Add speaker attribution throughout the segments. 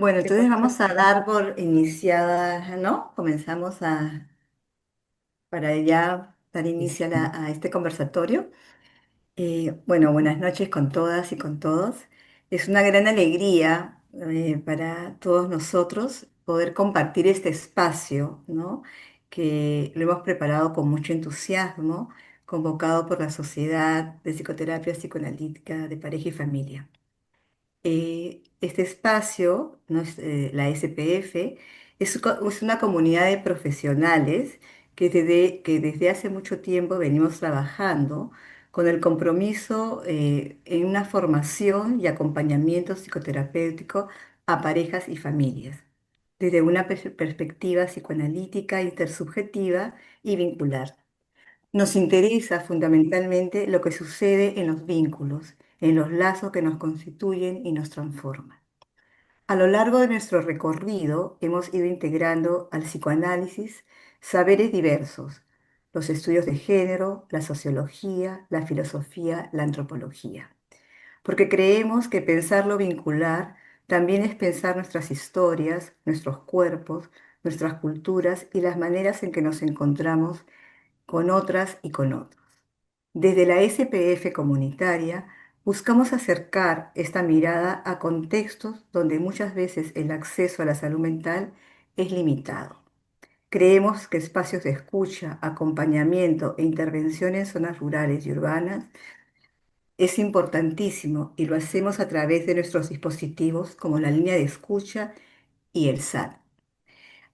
Speaker 1: Bueno,
Speaker 2: ¿Qué
Speaker 1: entonces
Speaker 2: pasa?
Speaker 1: vamos a dar por iniciada, ¿no? Para ya dar inicio a,
Speaker 2: Sí.
Speaker 1: a este conversatorio. Bueno, buenas noches con todas y con todos. Es una gran alegría para todos nosotros poder compartir este espacio, ¿no? Que lo hemos preparado con mucho entusiasmo, convocado por la Sociedad de Psicoterapia Psicoanalítica de Pareja y Familia. Este espacio, ¿no? La SPF, es una comunidad de profesionales que desde hace mucho tiempo venimos trabajando con el compromiso en una formación y acompañamiento psicoterapéutico a parejas y familias, desde una perspectiva psicoanalítica, intersubjetiva y vincular. Nos interesa fundamentalmente lo que sucede en los vínculos, en los lazos que nos constituyen y nos transforman. A lo largo de nuestro recorrido hemos ido integrando al psicoanálisis saberes diversos, los estudios de género, la sociología, la filosofía, la antropología, porque creemos que pensar lo vincular también es pensar nuestras historias, nuestros cuerpos, nuestras culturas y las maneras en que nos encontramos con otras y con otros. Desde la SPF comunitaria, buscamos acercar esta mirada a contextos donde muchas veces el acceso a la salud mental es limitado. Creemos que espacios de escucha, acompañamiento e intervención en zonas rurales y urbanas es importantísimo y lo hacemos a través de nuestros dispositivos como la línea de escucha y el SAT.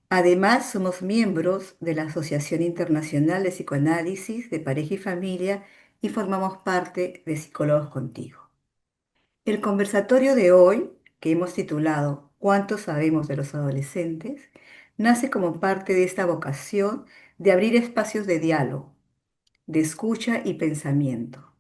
Speaker 1: Además, somos miembros de la Asociación Internacional de Psicoanálisis de Pareja y Familia y formamos parte de Psicólogos Contigo. El conversatorio de hoy, que hemos titulado ¿Cuánto sabemos de los adolescentes?, nace como parte de esta vocación de abrir espacios de diálogo, de escucha y pensamiento.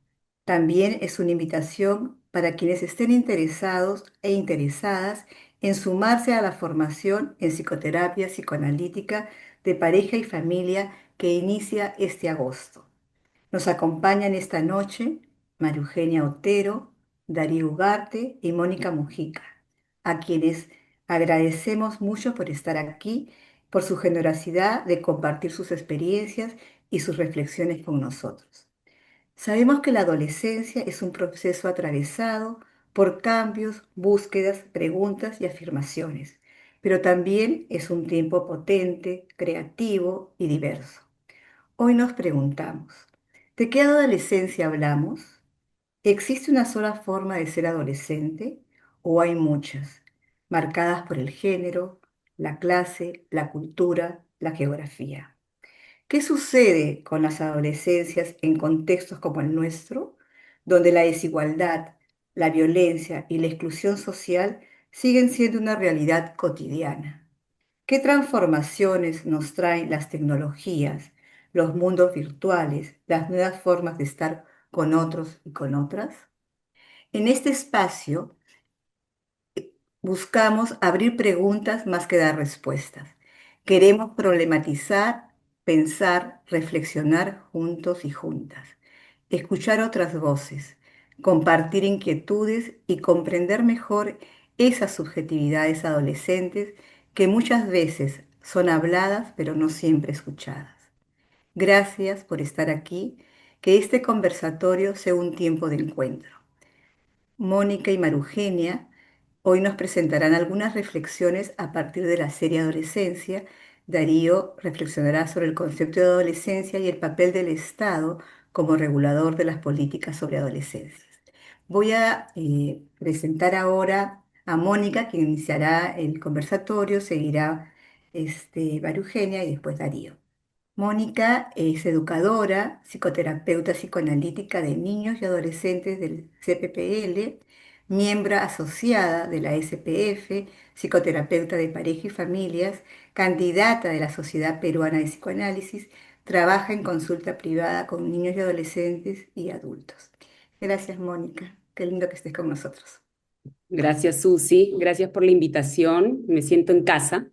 Speaker 1: También es una invitación para quienes estén interesados e interesadas en sumarse a la formación en psicoterapia psicoanalítica de pareja y familia que inicia este agosto. Nos acompañan esta noche María Eugenia Otero, Darío Ugarte y Mónica Mujica, a quienes agradecemos mucho por estar aquí, por su generosidad de compartir sus experiencias y sus reflexiones con nosotros. Sabemos que la adolescencia es un proceso atravesado por cambios, búsquedas, preguntas y afirmaciones, pero también es un tiempo potente, creativo y diverso. Hoy nos preguntamos, ¿de qué adolescencia hablamos? ¿Existe una sola forma de ser adolescente o hay muchas, marcadas por el género, la clase, la cultura, la geografía? ¿Qué sucede con las adolescencias en contextos como el nuestro, donde la desigualdad, la violencia y la exclusión social siguen siendo una realidad cotidiana? ¿Qué transformaciones nos traen las tecnologías, los mundos virtuales, las nuevas formas de estar con otros y con otras? En este espacio buscamos abrir preguntas más que dar respuestas. Queremos problematizar, pensar, reflexionar juntos y juntas, escuchar otras voces, compartir inquietudes y comprender mejor esas subjetividades adolescentes que muchas veces son habladas pero no siempre escuchadas. Gracias por estar aquí, que este conversatorio sea un tiempo de encuentro. Mónica y Marugenia hoy nos presentarán algunas reflexiones a partir de la serie Adolescencia. Darío reflexionará sobre el concepto de adolescencia y el papel del Estado como regulador de las políticas sobre adolescencias. Voy a presentar ahora a Mónica, quien iniciará el conversatorio, seguirá Marugenia y después Darío. Mónica es educadora, psicoterapeuta psicoanalítica de niños y adolescentes del CPPL, miembro asociada de la SPF, psicoterapeuta de pareja y familias, candidata de la Sociedad Peruana de Psicoanálisis, trabaja en consulta privada con niños y adolescentes y adultos. Gracias, Mónica. Qué lindo que estés con nosotros.
Speaker 2: Gracias, Susi. Gracias por la invitación. Me siento en casa.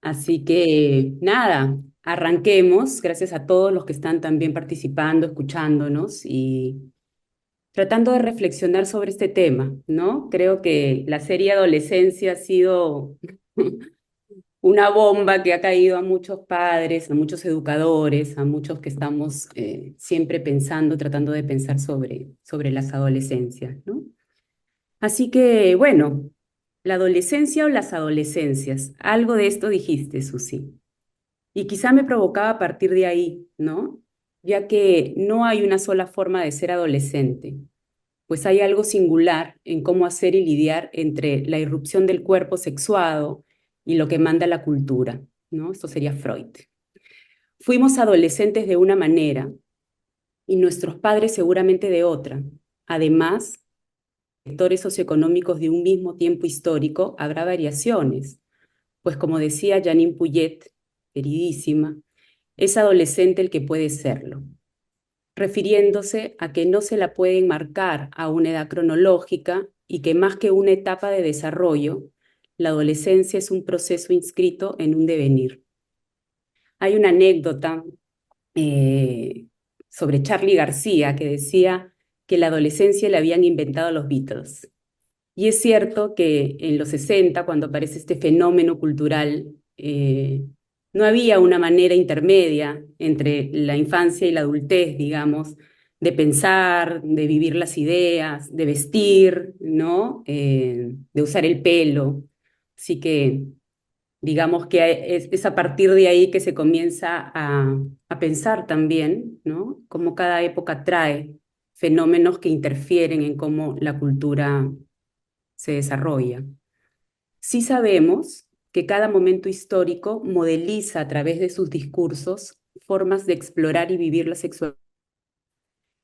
Speaker 2: Así que nada, arranquemos. Gracias a todos los que están también participando, escuchándonos. tratando de reflexionar sobre este tema, ¿no? Creo que la serie Adolescencia ha sido una bomba que ha caído a muchos padres, a muchos educadores, a muchos que estamos siempre pensando, tratando de pensar sobre las adolescencias, ¿no? Así que, bueno, la adolescencia o las adolescencias, algo de esto dijiste, Susi. Y quizá me provocaba a partir de ahí, ¿no? Ya que no hay una sola forma de ser adolescente, pues hay algo singular en cómo hacer y lidiar entre la irrupción del cuerpo sexuado y lo que manda la cultura, ¿no? Esto sería Freud. Fuimos adolescentes de una manera y nuestros padres seguramente de otra. Además, sectores socioeconómicos de un mismo tiempo histórico habrá variaciones, pues como decía Janine Puyet, queridísima, es adolescente el que puede serlo, refiriéndose a que no se la puede enmarcar a una edad cronológica y que más que una etapa de desarrollo, la adolescencia es un proceso inscrito en un devenir. Hay una anécdota eh, sobre Charly García que decía que la adolescencia la habían inventado los Beatles. Y es cierto que en los 60, cuando aparece este fenómeno cultural, no había una manera intermedia entre la infancia y la adultez, digamos, de pensar, de vivir las ideas, de vestir, ¿no? De usar el pelo. Así que digamos que es a partir de ahí que se comienza a pensar también, ¿no? Cómo cada época trae fenómenos que interfieren en cómo la cultura se desarrolla. Sí sabemos que cada momento histórico modeliza a través de sus discursos formas de explorar y vivir la sexualidad.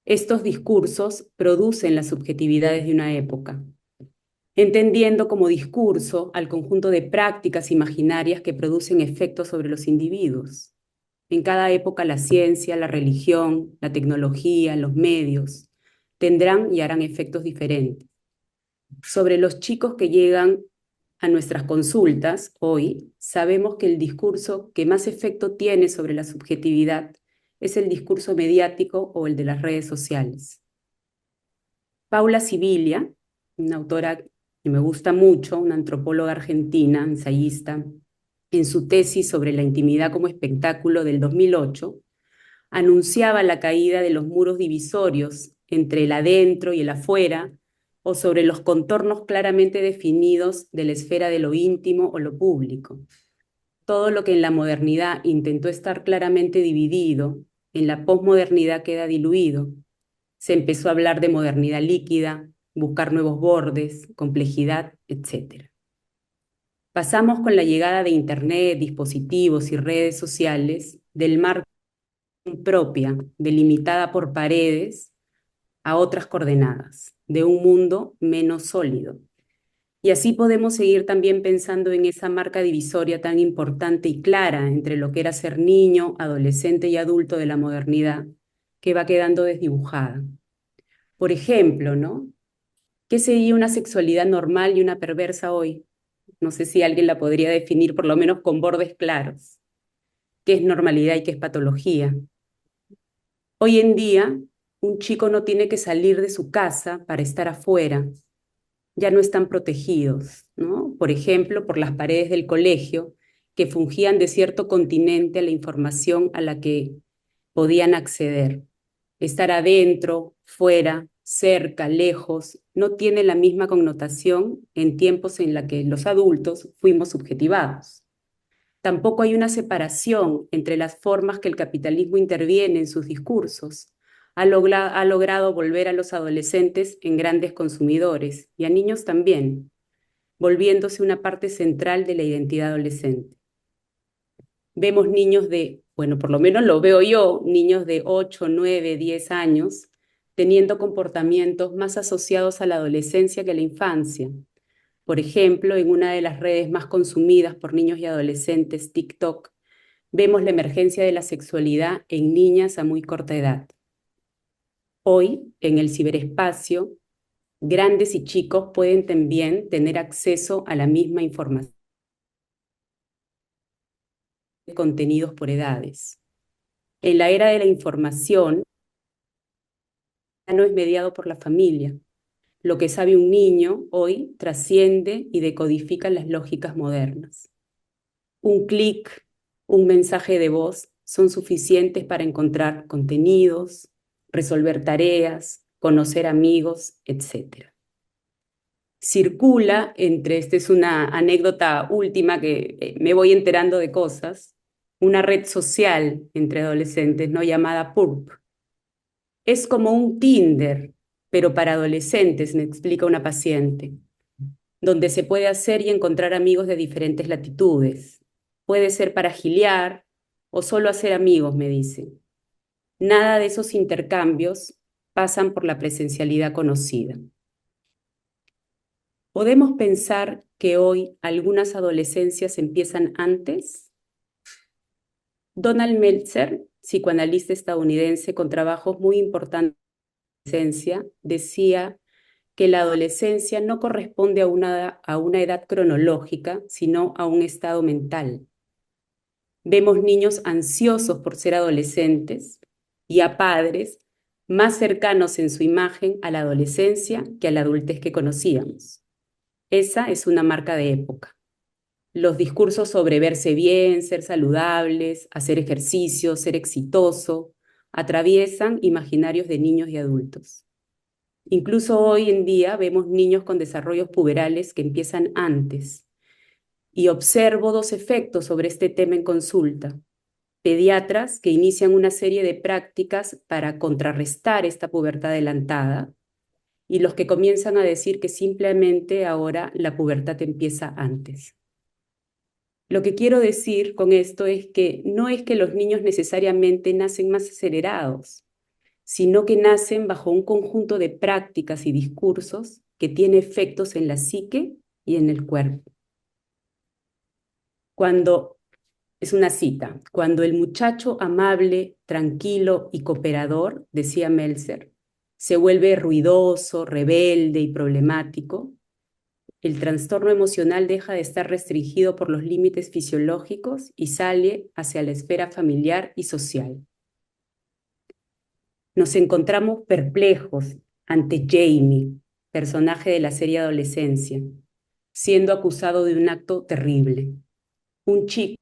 Speaker 2: Estos discursos producen las subjetividades de una época, entendiendo como discurso al conjunto de prácticas imaginarias que producen efectos sobre los individuos. En cada época la ciencia, la religión, la tecnología, los medios tendrán y harán efectos diferentes. Sobre los chicos que llegan a nuestras consultas hoy, sabemos que el discurso que más efecto tiene sobre la subjetividad es el discurso mediático o el de las redes sociales. Paula Sibilia, una autora que me gusta mucho, una antropóloga argentina, ensayista, en su tesis sobre la intimidad como espectáculo del 2008, anunciaba la caída de los muros divisorios entre el adentro y el afuera, o sobre los contornos claramente definidos de la esfera de lo íntimo o lo público. Todo lo que en la modernidad intentó estar claramente dividido, en la posmodernidad queda diluido. Se empezó a hablar de modernidad líquida, buscar nuevos bordes, complejidad, etc. Pasamos con la llegada de Internet, dispositivos y redes sociales del marco propia, delimitada por paredes, a otras coordenadas, de un mundo menos sólido. Y así podemos seguir también pensando en esa marca divisoria tan importante y clara entre lo que era ser niño, adolescente y adulto de la modernidad, que va quedando desdibujada. Por ejemplo, ¿no? ¿Qué sería una sexualidad normal y una perversa hoy? No sé si alguien la podría definir por lo menos con bordes claros. ¿Qué es normalidad y qué es patología? Hoy en día, un chico no tiene que salir de su casa para estar afuera, ya no están protegidos, ¿no? Por ejemplo, por las paredes del colegio, que fungían de cierto continente a la información a la que podían acceder. Estar adentro, fuera, cerca, lejos, no tiene la misma connotación en tiempos en la que los adultos fuimos subjetivados. Tampoco hay una separación entre las formas que el capitalismo interviene en sus discursos. Ha logrado volver a los adolescentes en grandes consumidores y a niños también, volviéndose una parte central de la identidad adolescente. Vemos niños de, bueno, por lo menos lo veo yo, niños de 8, 9, 10 años, teniendo comportamientos más asociados a la adolescencia que a la infancia. Por ejemplo, en una de las redes más consumidas por niños y adolescentes, TikTok, vemos la emergencia de la sexualidad en niñas a muy corta edad. Hoy, en el ciberespacio, grandes y chicos pueden también tener acceso a la misma información de contenidos por edades. En la era de la información, no es mediado por la familia. Lo que sabe un niño hoy trasciende y decodifica las lógicas modernas. Un clic, un mensaje de voz son suficientes para encontrar contenidos, resolver tareas, conocer amigos, etc. Circula esta es una anécdota última que me voy enterando de cosas, una red social entre adolescentes, ¿no? Llamada PURP. Es como un Tinder, pero para adolescentes, me explica una paciente, donde se puede hacer y encontrar amigos de diferentes latitudes. Puede ser para giliar o solo hacer amigos, me dice. Nada de esos intercambios pasan por la presencialidad conocida. ¿Podemos pensar que hoy algunas adolescencias empiezan antes? Donald Meltzer, psicoanalista estadounidense con trabajos muy importantes en la adolescencia, decía que la adolescencia no corresponde a una edad cronológica, sino a un estado mental. Vemos niños ansiosos por ser adolescentes y a padres más cercanos en su imagen a la adolescencia que a la adultez que conocíamos. Esa es una marca de época. Los discursos sobre verse bien, ser saludables, hacer ejercicio, ser exitoso, atraviesan imaginarios de niños y adultos. Incluso hoy en día vemos niños con desarrollos puberales que empiezan antes. Y observo dos efectos sobre este tema en consulta. Pediatras que inician una serie de prácticas para contrarrestar esta pubertad adelantada y los que comienzan a decir que simplemente ahora la pubertad empieza antes. Lo que quiero decir con esto es que no es que los niños necesariamente nacen más acelerados, sino que nacen bajo un conjunto de prácticas y discursos que tiene efectos en la psique y en el cuerpo. Cuando, es una cita, cuando el muchacho amable, tranquilo y cooperador, decía Meltzer, se vuelve ruidoso, rebelde y problemático, el trastorno emocional deja de estar restringido por los límites fisiológicos y sale hacia la esfera familiar y social. Nos encontramos perplejos ante Jamie, personaje de la serie Adolescencia, siendo acusado de un acto terrible. Un chico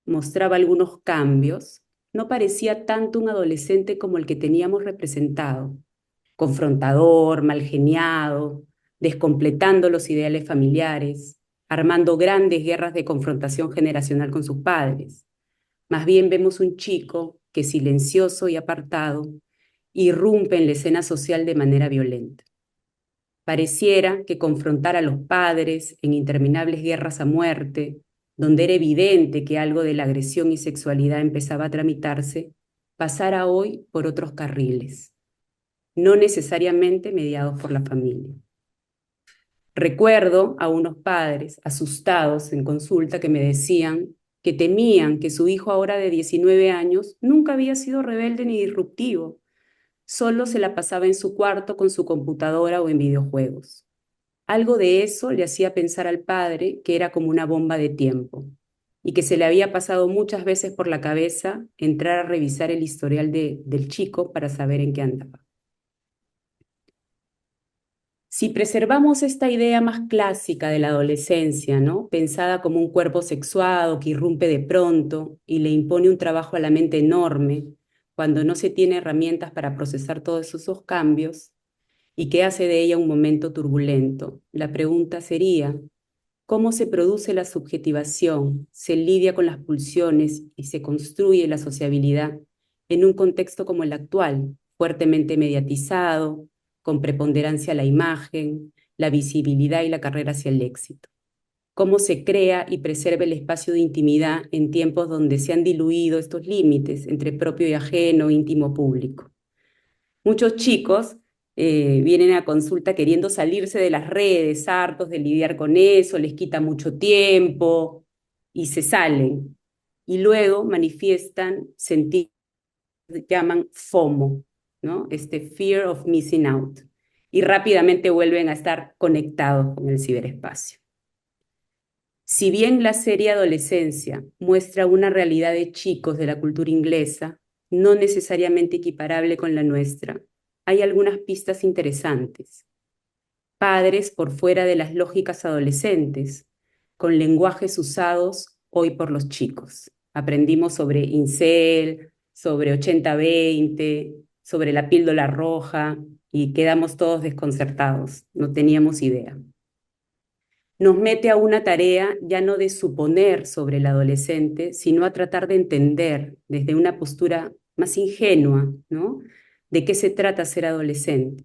Speaker 2: mostraba algunos cambios, no parecía tanto un adolescente como el que teníamos representado, confrontador, malgeniado, descompletando los ideales familiares, armando grandes guerras de confrontación generacional con sus padres. Más bien vemos un chico que, silencioso y apartado, irrumpe en la escena social de manera violenta. Pareciera que confrontar a los padres en interminables guerras a muerte, donde era evidente que algo de la agresión y sexualidad empezaba a tramitarse, pasara hoy por otros carriles, no necesariamente mediados por la familia. Recuerdo a unos padres asustados en consulta que me decían que temían que su hijo ahora de 19 años nunca había sido rebelde ni disruptivo, solo se la pasaba en su cuarto con su computadora o en videojuegos. Algo de eso le hacía pensar al padre que era como una bomba de tiempo y que se le había pasado muchas veces por la cabeza entrar a revisar el historial del chico para saber en qué andaba. Si preservamos esta idea más clásica de la adolescencia, ¿no? Pensada como un cuerpo sexuado que irrumpe de pronto y le impone un trabajo a la mente enorme, cuando no se tiene herramientas para procesar todos esos cambios, y que hace de ella un momento turbulento, la pregunta sería, ¿cómo se produce la subjetivación, se lidia con las pulsiones y se construye la sociabilidad en un contexto como el actual, fuertemente mediatizado, con preponderancia la imagen, la visibilidad y la carrera hacia el éxito? ¿Cómo se crea y preserva el espacio de intimidad en tiempos donde se han diluido estos límites entre propio y ajeno, íntimo, público? Muchos chicos vienen a consulta queriendo salirse de las redes, hartos de lidiar con eso, les quita mucho tiempo y se salen. Y luego manifiestan sentir, llaman FOMO, ¿no? Este Fear of Missing Out. Y rápidamente vuelven a estar conectados con el ciberespacio. Si bien la serie Adolescencia muestra una realidad de chicos de la cultura inglesa, no necesariamente equiparable con la nuestra, hay algunas pistas interesantes. Padres por fuera de las lógicas adolescentes, con lenguajes usados hoy por los chicos. Aprendimos sobre incel, sobre 80-20, sobre la píldora roja y quedamos todos desconcertados, no teníamos idea. Nos mete a una tarea ya no de suponer sobre el adolescente, sino a tratar de entender desde una postura más ingenua, ¿no? ¿De qué se trata ser adolescente?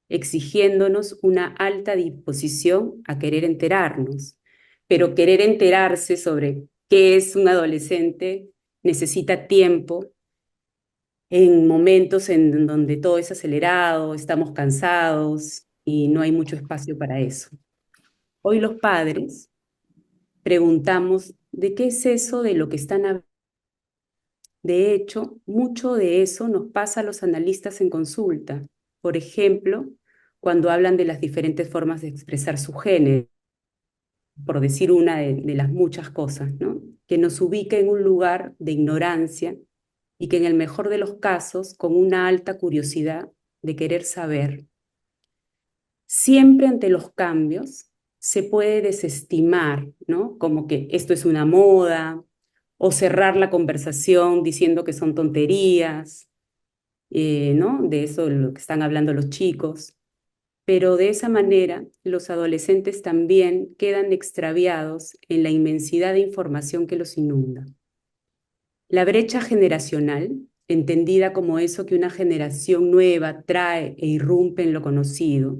Speaker 2: Exigiéndonos una alta disposición a querer enterarnos. Pero querer enterarse sobre qué es un adolescente necesita tiempo en momentos en donde todo es acelerado, estamos cansados y no hay mucho espacio para eso. Hoy los padres preguntamos, ¿de qué es eso de lo que están hablando? De hecho, mucho de eso nos pasa a los analistas en consulta. Por ejemplo, cuando hablan de las diferentes formas de expresar su género, por decir una de las muchas cosas, ¿no? Que nos ubica en un lugar de ignorancia y que en el mejor de los casos, con una alta curiosidad de querer saber. Siempre ante los cambios se puede desestimar, ¿no? Como que esto es una moda, o cerrar la conversación diciendo que son tonterías, ¿no? De eso de lo que están hablando los chicos. Pero de esa manera, los adolescentes también quedan extraviados en la inmensidad de información que los inunda. La brecha generacional, entendida como eso que una generación nueva trae e irrumpe en lo conocido,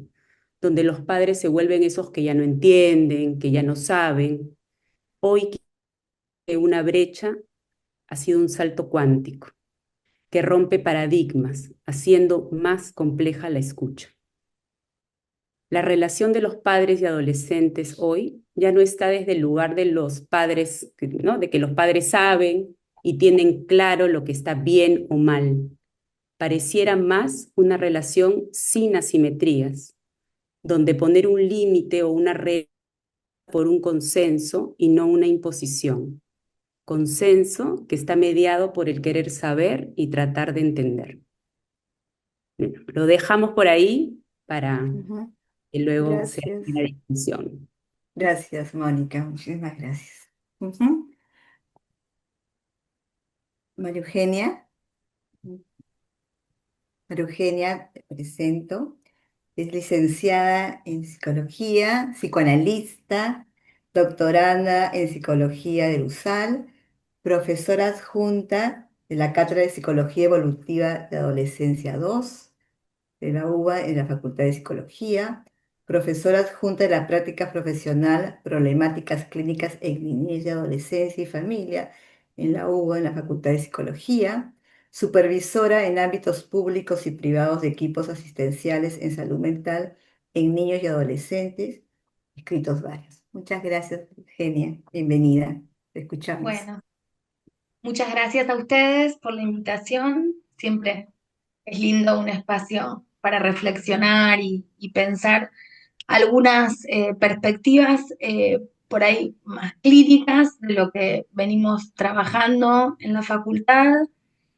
Speaker 2: donde los padres se vuelven esos que ya no entienden, que ya no saben, hoy que una brecha ha sido un salto cuántico que rompe paradigmas, haciendo más compleja la escucha. La relación de los padres y adolescentes hoy ya no está desde el lugar de los padres, ¿no? De que los padres saben y tienen claro lo que está bien o mal. Pareciera más una relación sin asimetrías, donde poner un límite o una regla por un consenso y no una imposición. Consenso que está mediado por el querer saber y tratar de entender. Bueno, lo dejamos por ahí para
Speaker 1: Ujú.
Speaker 2: que luego sea
Speaker 1: Gracias.
Speaker 2: una discusión.
Speaker 1: Gracias, Mónica. Muchísimas gracias. Ujú. María Eugenia. María Eugenia, te presento. Es licenciada en psicología, psicoanalista, doctoranda en psicología de USAL, profesora adjunta de la Cátedra de Psicología Evolutiva de Adolescencia 2 de la UBA en la Facultad de Psicología, profesora adjunta de la práctica profesional Problemáticas Clínicas en Niñez y Adolescencia y Familia en la UBA en la Facultad de Psicología, supervisora en ámbitos públicos y privados de equipos asistenciales en salud mental en niños y adolescentes, escritos varios. Muchas gracias, Eugenia. Bienvenida. Te escuchamos.
Speaker 3: Bueno, muchas gracias a ustedes por la invitación. Siempre es lindo un espacio para reflexionar y pensar algunas perspectivas por ahí más clínicas de lo que venimos trabajando en la facultad.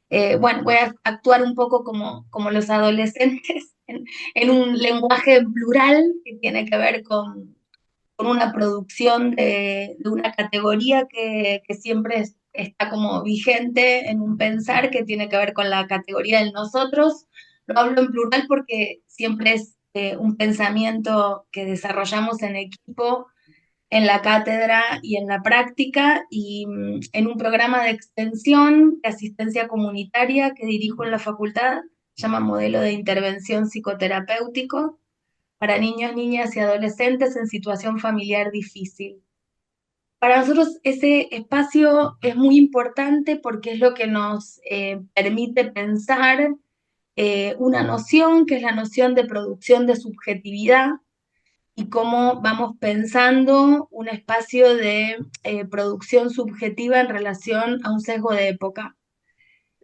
Speaker 3: Bueno, voy a actuar un poco como los adolescentes en un lenguaje plural que tiene que ver con una producción de una categoría que siempre está como vigente en un pensar que tiene que ver con la categoría del nosotros. Lo hablo en plural porque siempre es un pensamiento que desarrollamos en equipo, en la cátedra y en la práctica, y en un programa de extensión de asistencia comunitaria que dirijo en la facultad, se llama Modelo de Intervención Psicoterapéutico para niños, niñas y adolescentes en situación familiar difícil. Para nosotros ese espacio es muy importante porque es lo que nos permite pensar una noción que es la noción de producción de subjetividad y cómo vamos pensando un espacio de producción subjetiva en relación a un sesgo de época.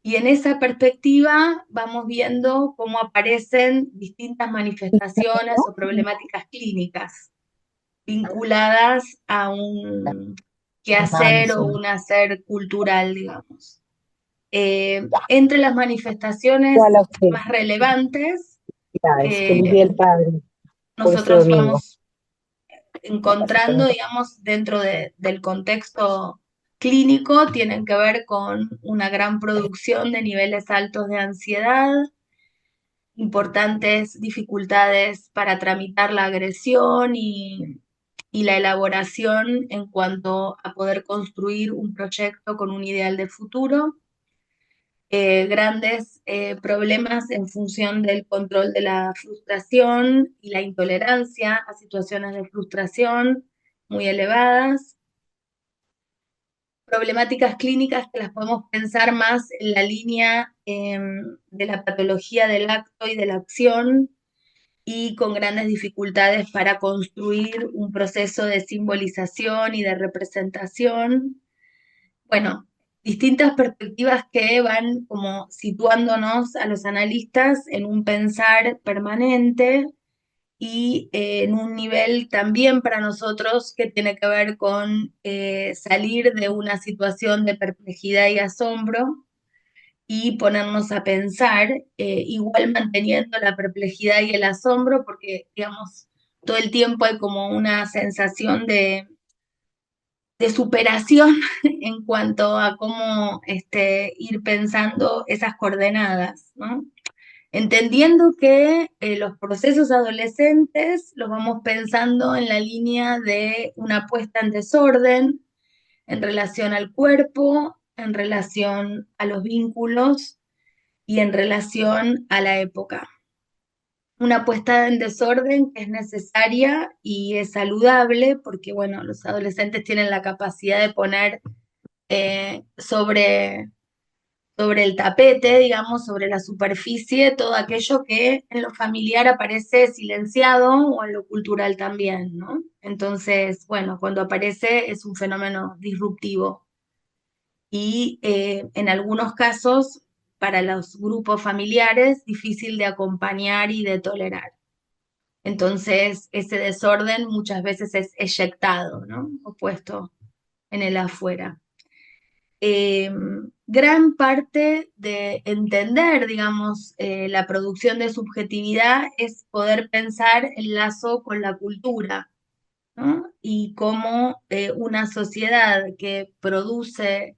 Speaker 3: Y en esa perspectiva vamos viendo cómo aparecen distintas manifestaciones o problemáticas clínicas vinculadas a un quehacer o un hacer cultural, digamos. Entre las manifestaciones más relevantes
Speaker 4: actividades que elige el
Speaker 3: que
Speaker 4: padre por este
Speaker 3: nosotros
Speaker 4: domingo.
Speaker 3: vamos encontrando, digamos, dentro del contexto clínico, tienen que ver con una gran producción de niveles altos de ansiedad, importantes dificultades para tramitar la agresión y la elaboración en cuanto a poder construir un proyecto con un ideal de futuro, grandes problemas en función del control de la frustración y la intolerancia a situaciones de frustración muy elevadas, problemáticas clínicas que las podemos pensar más en la línea de la patología del acto y de la acción, y con grandes dificultades para construir un proceso de simbolización y de representación. Bueno, distintas perspectivas que van como situándonos a los analistas en un pensar permanente y en un nivel también para nosotros que tiene que ver con salir de una situación de perplejidad y asombro y ponernos a pensar, igual manteniendo la perplejidad y el asombro, porque, digamos, todo el tiempo hay como una sensación de superación en cuanto a cómo ir pensando esas coordenadas, ¿no? Entendiendo que los procesos adolescentes los vamos pensando en la línea de una puesta en desorden en relación al cuerpo, en relación a los vínculos y en relación a la época. Una puesta en desorden que es necesaria y es saludable porque, bueno, los adolescentes tienen la capacidad de poner sobre el tapete, digamos, sobre la superficie, todo aquello que en lo familiar aparece silenciado o en lo cultural también, ¿no? Entonces, bueno, cuando aparece es un fenómeno disruptivo y en algunos casos, para los grupos familiares, difícil de acompañar y de tolerar. Entonces, ese desorden muchas veces es eyectado, ¿no? O puesto en el afuera. Eh, Gran parte de entender, digamos, la producción de subjetividad es poder pensar el lazo con la cultura, ¿no? Y cómo una sociedad que produce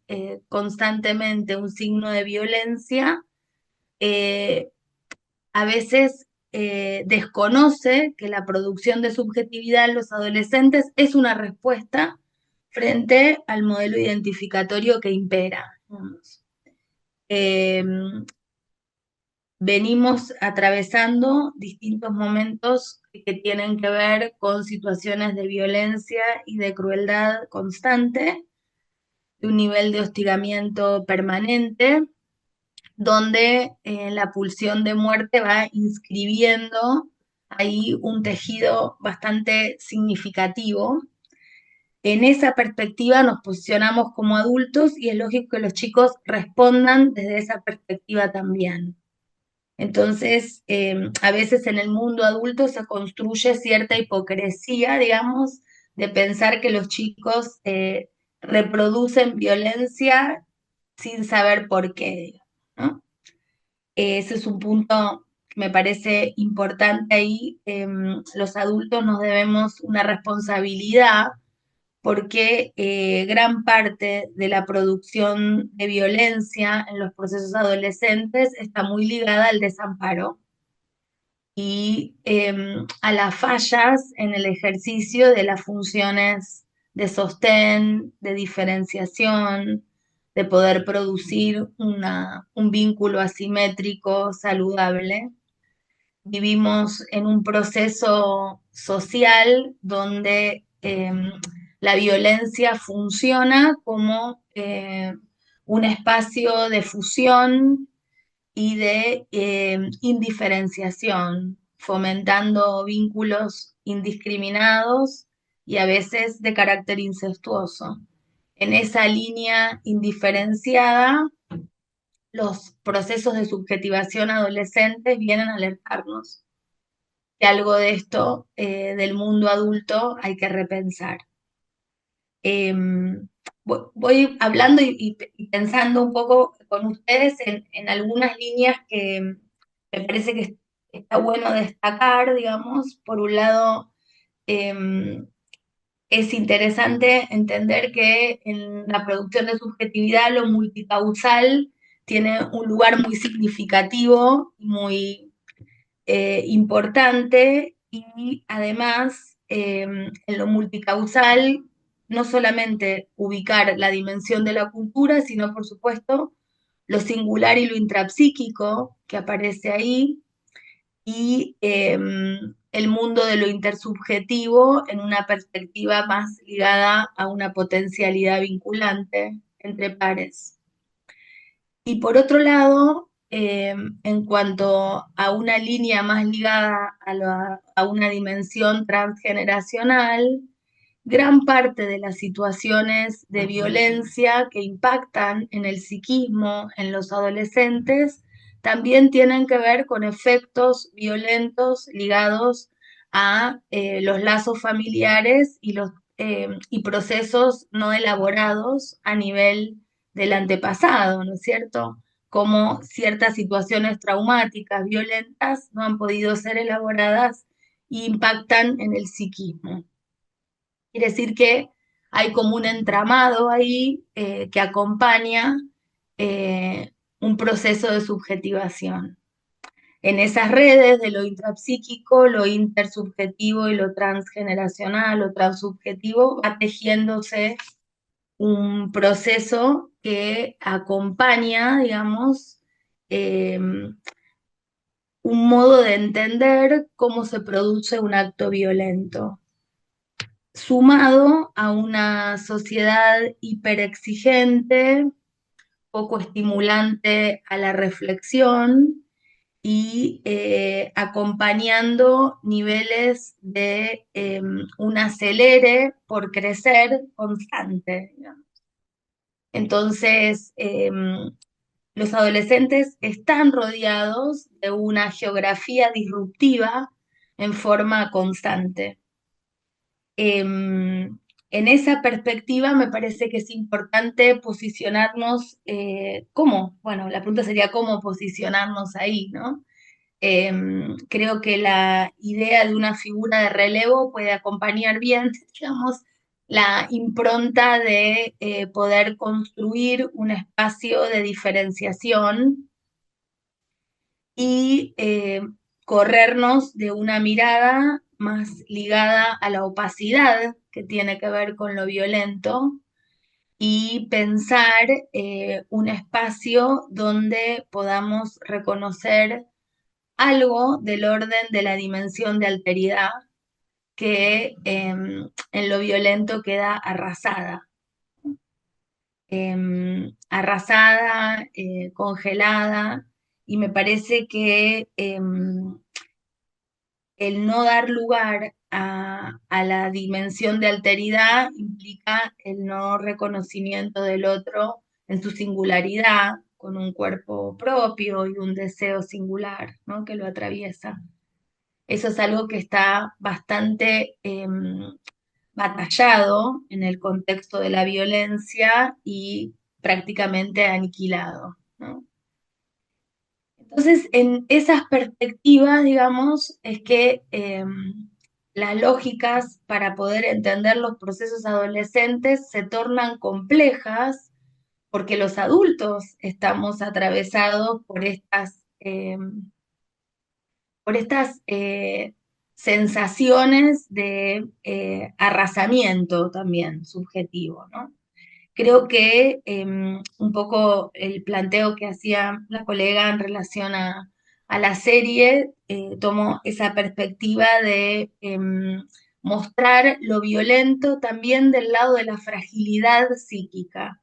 Speaker 3: constantemente un signo de violencia, eh, a veces desconoce que la producción de subjetividad en los adolescentes es una respuesta frente al modelo identificatorio que impera. Eh, Venimos atravesando distintos momentos que tienen que ver con situaciones de violencia y de crueldad constante, de un nivel de hostigamiento permanente, donde la pulsión de muerte va inscribiendo ahí un tejido bastante significativo. En esa perspectiva nos posicionamos como adultos y es lógico que los chicos respondan desde esa perspectiva también. Entonces, a veces en el mundo adulto se construye cierta hipocresía, digamos, de pensar que los chicos reproducen violencia sin saber por qué, ¿no? Ese es un punto que me parece importante ahí. Los adultos nos debemos una responsabilidad porque gran parte de la producción de violencia en los procesos adolescentes está muy ligada al desamparo y a las fallas en el ejercicio de las funciones de sostén, de diferenciación, de poder producir un vínculo asimétrico saludable. Vivimos en un proceso social donde la violencia funciona como un espacio de fusión y de indiferenciación, fomentando vínculos indiscriminados y a veces de carácter incestuoso. En esa línea indiferenciada, los procesos de subjetivación adolescentes vienen a alertarnos que algo de esto del mundo adulto hay que repensar. Eh, Voy hablando y pensando un poco con ustedes en algunas líneas que me parece que está bueno destacar, digamos, por un lado, es interesante entender que en la producción de subjetividad lo multicausal tiene un lugar muy significativo, muy importante, y además en lo multicausal no solamente ubicar la dimensión de la cultura, sino por supuesto lo singular y lo intrapsíquico que aparece ahí, y el mundo de lo intersubjetivo en una perspectiva más ligada a una potencialidad vinculante entre pares. Y por otro lado, en cuanto a una línea más ligada a una dimensión transgeneracional, gran parte de las situaciones de violencia que impactan en el psiquismo en los adolescentes también tienen que ver con efectos violentos ligados a los lazos familiares y procesos no elaborados a nivel del antepasado, ¿no es cierto? Como ciertas situaciones traumáticas, violentas, no han podido ser elaboradas e impactan en el psiquismo. Quiere decir que hay como un entramado ahí que acompaña un proceso de subjetivación. En esas redes de lo intrapsíquico, lo intersubjetivo y lo transgeneracional o transsubjetivo va tejiéndose un proceso que acompaña, digamos, eh, un modo de entender cómo se produce un acto violento, sumado a una sociedad hiperexigente, poco estimulante a la reflexión y acompañando niveles de un acelere por crecer constante, digamos. Entonces, los adolescentes están rodeados de una geografía disruptiva en forma constante. En esa perspectiva me parece que es importante posicionarnos, ¿cómo? Bueno, la pregunta sería cómo posicionarnos ahí, ¿no? Creo que la idea de una figura de relevo puede acompañar bien, digamos, la impronta de poder construir un espacio de diferenciación y corrernos de una mirada más ligada a la opacidad que tiene que ver con lo violento y pensar un espacio donde podamos reconocer algo del orden de la dimensión de alteridad que en lo violento queda arrasada. Arrasada, congelada, y me parece que el no dar lugar a la dimensión de alteridad implica el no reconocimiento del otro en su singularidad, con un cuerpo propio y un deseo singular, ¿no? Que lo atraviesa. Eso es algo que está bastante batallado en el contexto de la violencia y prácticamente aniquilado, ¿no? Entonces, en esas perspectivas, digamos, es que las lógicas para poder entender los procesos adolescentes se tornan complejas porque los adultos estamos atravesados por estas sensaciones de arrasamiento también subjetivo, ¿no? Creo que un poco el planteo que hacía la colega en relación a la serie tomó esa perspectiva de mostrar lo violento también del lado de la fragilidad psíquica,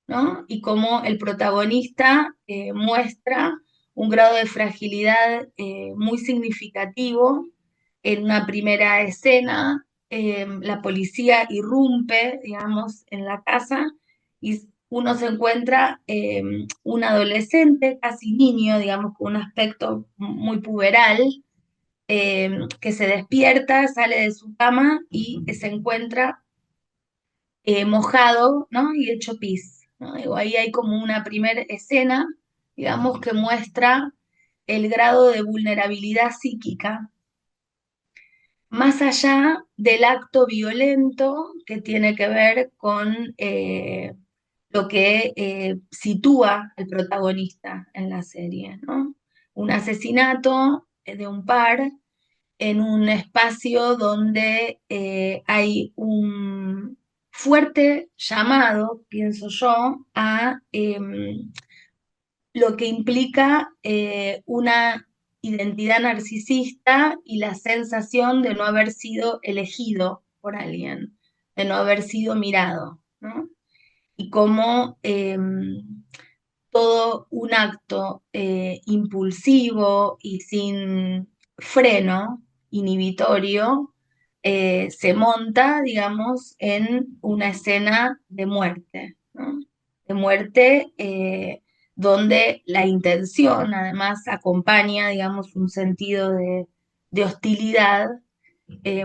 Speaker 3: ¿no? Y cómo el protagonista muestra un grado de fragilidad muy significativo en una primera escena. La policía irrumpe, digamos, en la casa y uno se encuentra un adolescente, casi niño, digamos, con un aspecto muy puberal, que se despierta, sale de su cama y se encuentra mojado, ¿no? Y hecho pis, ¿no? Digo, ahí hay como una primera escena, digamos, que muestra el grado de vulnerabilidad psíquica, más allá del acto violento que tiene que ver con lo que sitúa al protagonista en la serie, ¿no? Un asesinato de un par en un espacio donde hay un fuerte llamado, pienso yo, a lo que implica una identidad narcisista y la sensación de no haber sido elegido por alguien, de no haber sido mirado, ¿no? Y cómo todo un acto impulsivo y sin freno, inhibitorio, se monta, digamos, en una escena de muerte, ¿no? De muerte donde la intención además acompaña, digamos, un sentido de hostilidad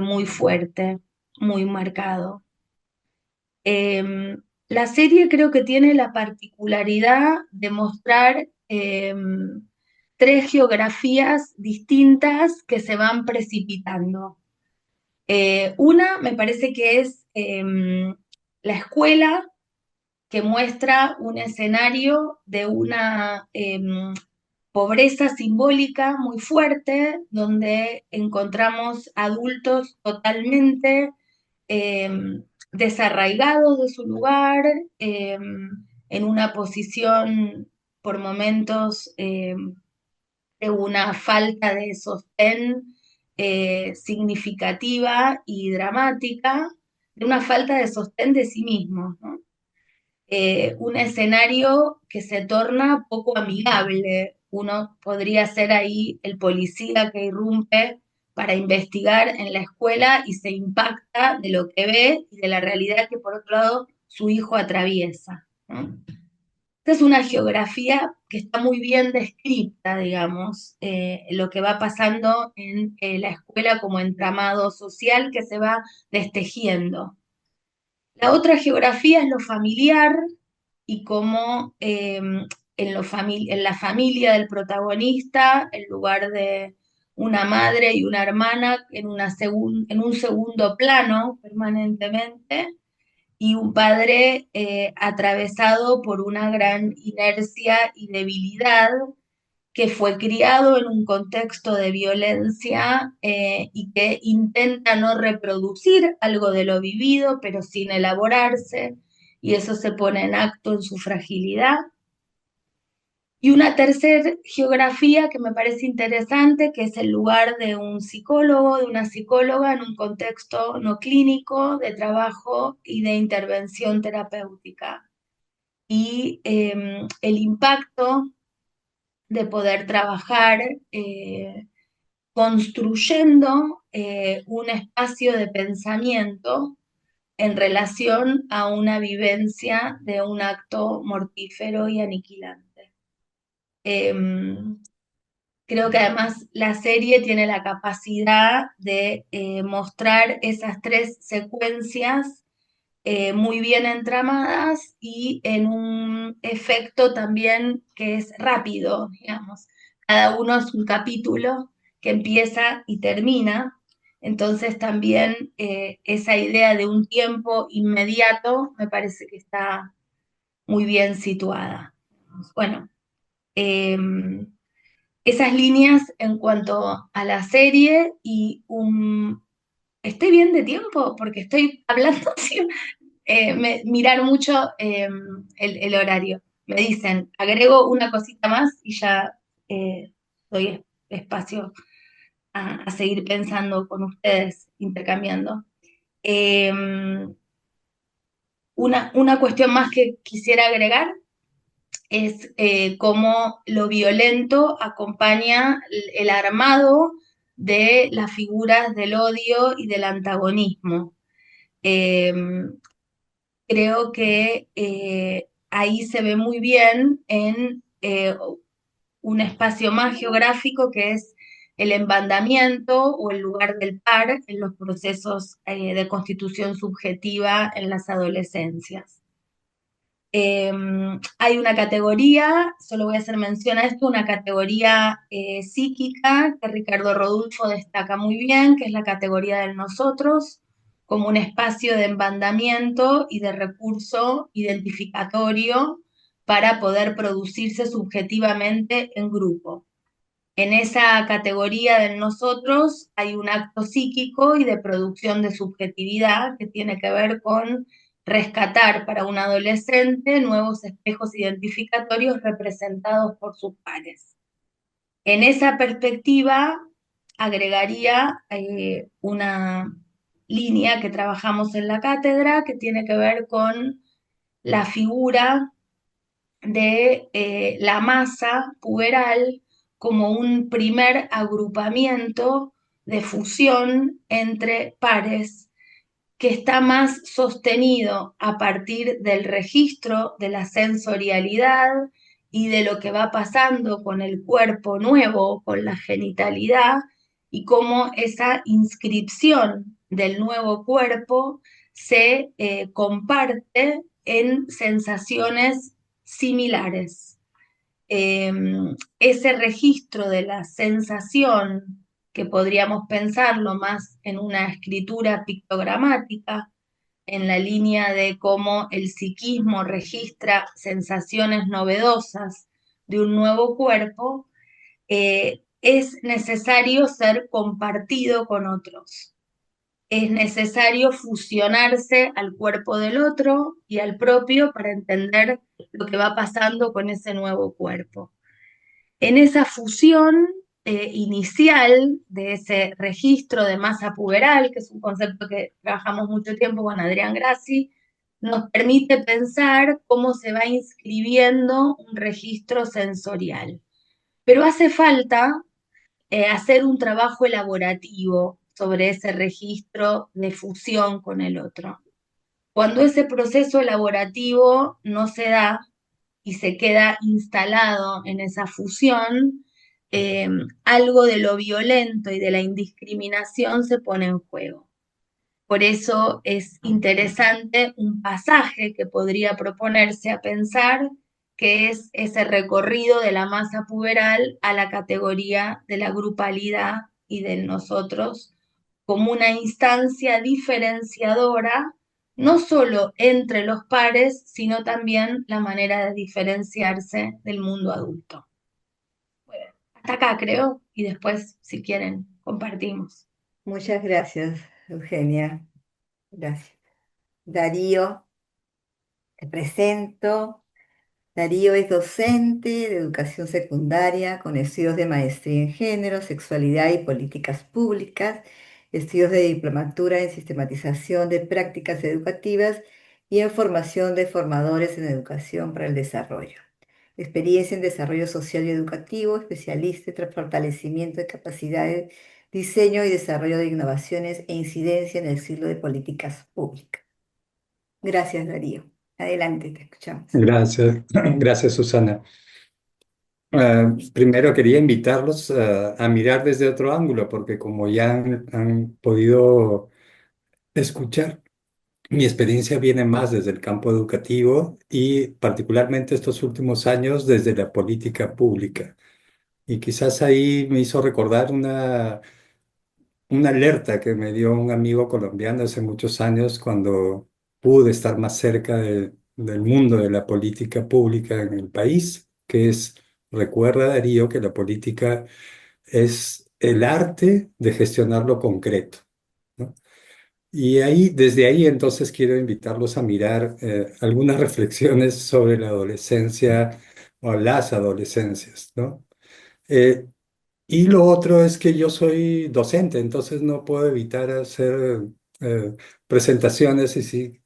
Speaker 3: muy fuerte, muy marcado. La serie creo que tiene la particularidad de mostrar tres geografías distintas que se van precipitando. Una me parece que es la escuela, que muestra un escenario de una pobreza simbólica muy fuerte, donde encontramos adultos totalmente eh, desarraigados de su lugar, en una posición por momentos de una falta de sostén significativa y dramática, de una falta de sostén de sí mismos, ¿no? Un escenario que se torna poco amigable. Uno podría ser ahí el policía que irrumpe para investigar en la escuela y se impacta de lo que ve y de la realidad que por otro lado su hijo atraviesa, ¿no? Esta es una geografía que está muy bien descrita, digamos, lo que va pasando en la escuela como entramado social que se va destejiendo. La otra geografía es lo familiar y cómo en la familia del protagonista, en lugar de una madre y una hermana en un segundo plano permanentemente, y un padre atravesado por una gran inercia y debilidad, que fue criado en un contexto de violencia y que intenta no reproducir algo de lo vivido, pero sin elaborarse, y eso se pone en acto en su fragilidad. Y una tercera geografía que me parece interesante, que es el lugar de un psicólogo, de una psicóloga en un contexto no clínico de trabajo y de intervención terapéutica. Y el impacto de poder trabajar construyendo un espacio de pensamiento en relación a una vivencia de un acto mortífero y aniquilante. Creo que además la serie tiene la capacidad de mostrar esas tres secuencias muy bien entramadas y en un efecto también que es rápido, digamos. Cada uno es un capítulo que empieza y termina, entonces también esa idea de un tiempo inmediato me parece que está muy bien situada. Bueno, eh, esas líneas en cuanto a la serie y un... ¿Estoy bien de tiempo? Porque estoy hablando sin mirar mucho el horario. Me dicen, agrego una cosita más y ya doy espacio a seguir pensando con ustedes, intercambiando. Eh, una cuestión más que quisiera agregar es cómo lo violento acompaña el armado de las figuras del odio y del antagonismo. Eh, Creo que ahí se ve muy bien en un espacio más geográfico que es el embandamiento o el lugar del par en los procesos de constitución subjetiva en las adolescencias. Hay una categoría, solo voy a hacer mención a esto, una categoría psíquica que Ricardo Rodulfo destaca muy bien, que es la categoría del nosotros, como un espacio de embandamiento y de recurso identificatorio para poder producirse subjetivamente en grupo. En esa categoría del nosotros hay un acto psíquico y de producción de subjetividad que tiene que ver con rescatar para un adolescente nuevos espejos identificatorios representados por sus pares. En esa perspectiva, agregaría una línea que trabajamos en la cátedra que tiene que ver con la figura de la masa puberal como un primer agrupamiento de fusión entre pares que está más sostenido a partir del registro de la sensorialidad y de lo que va pasando con el cuerpo nuevo, con la genitalidad, y cómo esa inscripción del nuevo cuerpo se comparte en sensaciones similares. Ese registro de la sensación, que podríamos pensarlo más en una escritura pictogramática, en la línea de cómo el psiquismo registra sensaciones novedosas de un nuevo cuerpo, es necesario ser compartido con otros. Es necesario fusionarse al cuerpo del otro y al propio para entender lo que va pasando con ese nuevo cuerpo. En esa fusión inicial de ese registro de masa puberal, que es un concepto que trabajamos mucho tiempo con Adrián Grassi, nos permite pensar cómo se va inscribiendo un registro sensorial. Pero hace falta hacer un trabajo elaborativo sobre ese registro de fusión con el otro. Cuando ese proceso elaborativo no se da y se queda instalado en esa fusión, algo de lo violento y de la indiscriminación se pone en juego. Por eso es interesante un pasaje que podría proponerse a pensar, que es ese recorrido de la masa puberal a la categoría de la grupalidad y del nosotros, como una instancia diferenciadora, no solo entre los pares, sino también la manera de diferenciarse del mundo adulto. Bueno, hasta acá creo, y después, si quieren, compartimos.
Speaker 1: Muchas gracias, Eugenia. Gracias. Darío, te presento. Darío es docente de educación secundaria con estudios de maestría en género, sexualidad y políticas públicas, estudios de diplomatura en sistematización de prácticas educativas y en formación de formadores en educación para el desarrollo. Experiencia en desarrollo social y educativo, especialista en fortalecimiento de capacidades, diseño y desarrollo de innovaciones e incidencia en el ciclo de políticas públicas. Gracias, Darío. Adelante, te escuchamos.
Speaker 5: Gracias, gracias Susana. Primero quería invitarlos a mirar desde otro ángulo, porque como ya han podido escuchar, mi experiencia viene más desde el campo educativo y particularmente estos últimos años desde la política pública. Y quizás ahí me hizo recordar una alerta que me dio un amigo colombiano hace muchos años cuando pude estar más cerca del mundo de la política pública en el país, que es, recuerda Darío, que la política es el arte de gestionar lo concreto, ¿no? Y ahí, desde ahí entonces quiero invitarlos a mirar algunas reflexiones sobre la adolescencia o las adolescencias, ¿no? Eh, y lo otro es que yo soy docente, entonces no puedo evitar hacer eh, presentaciones y si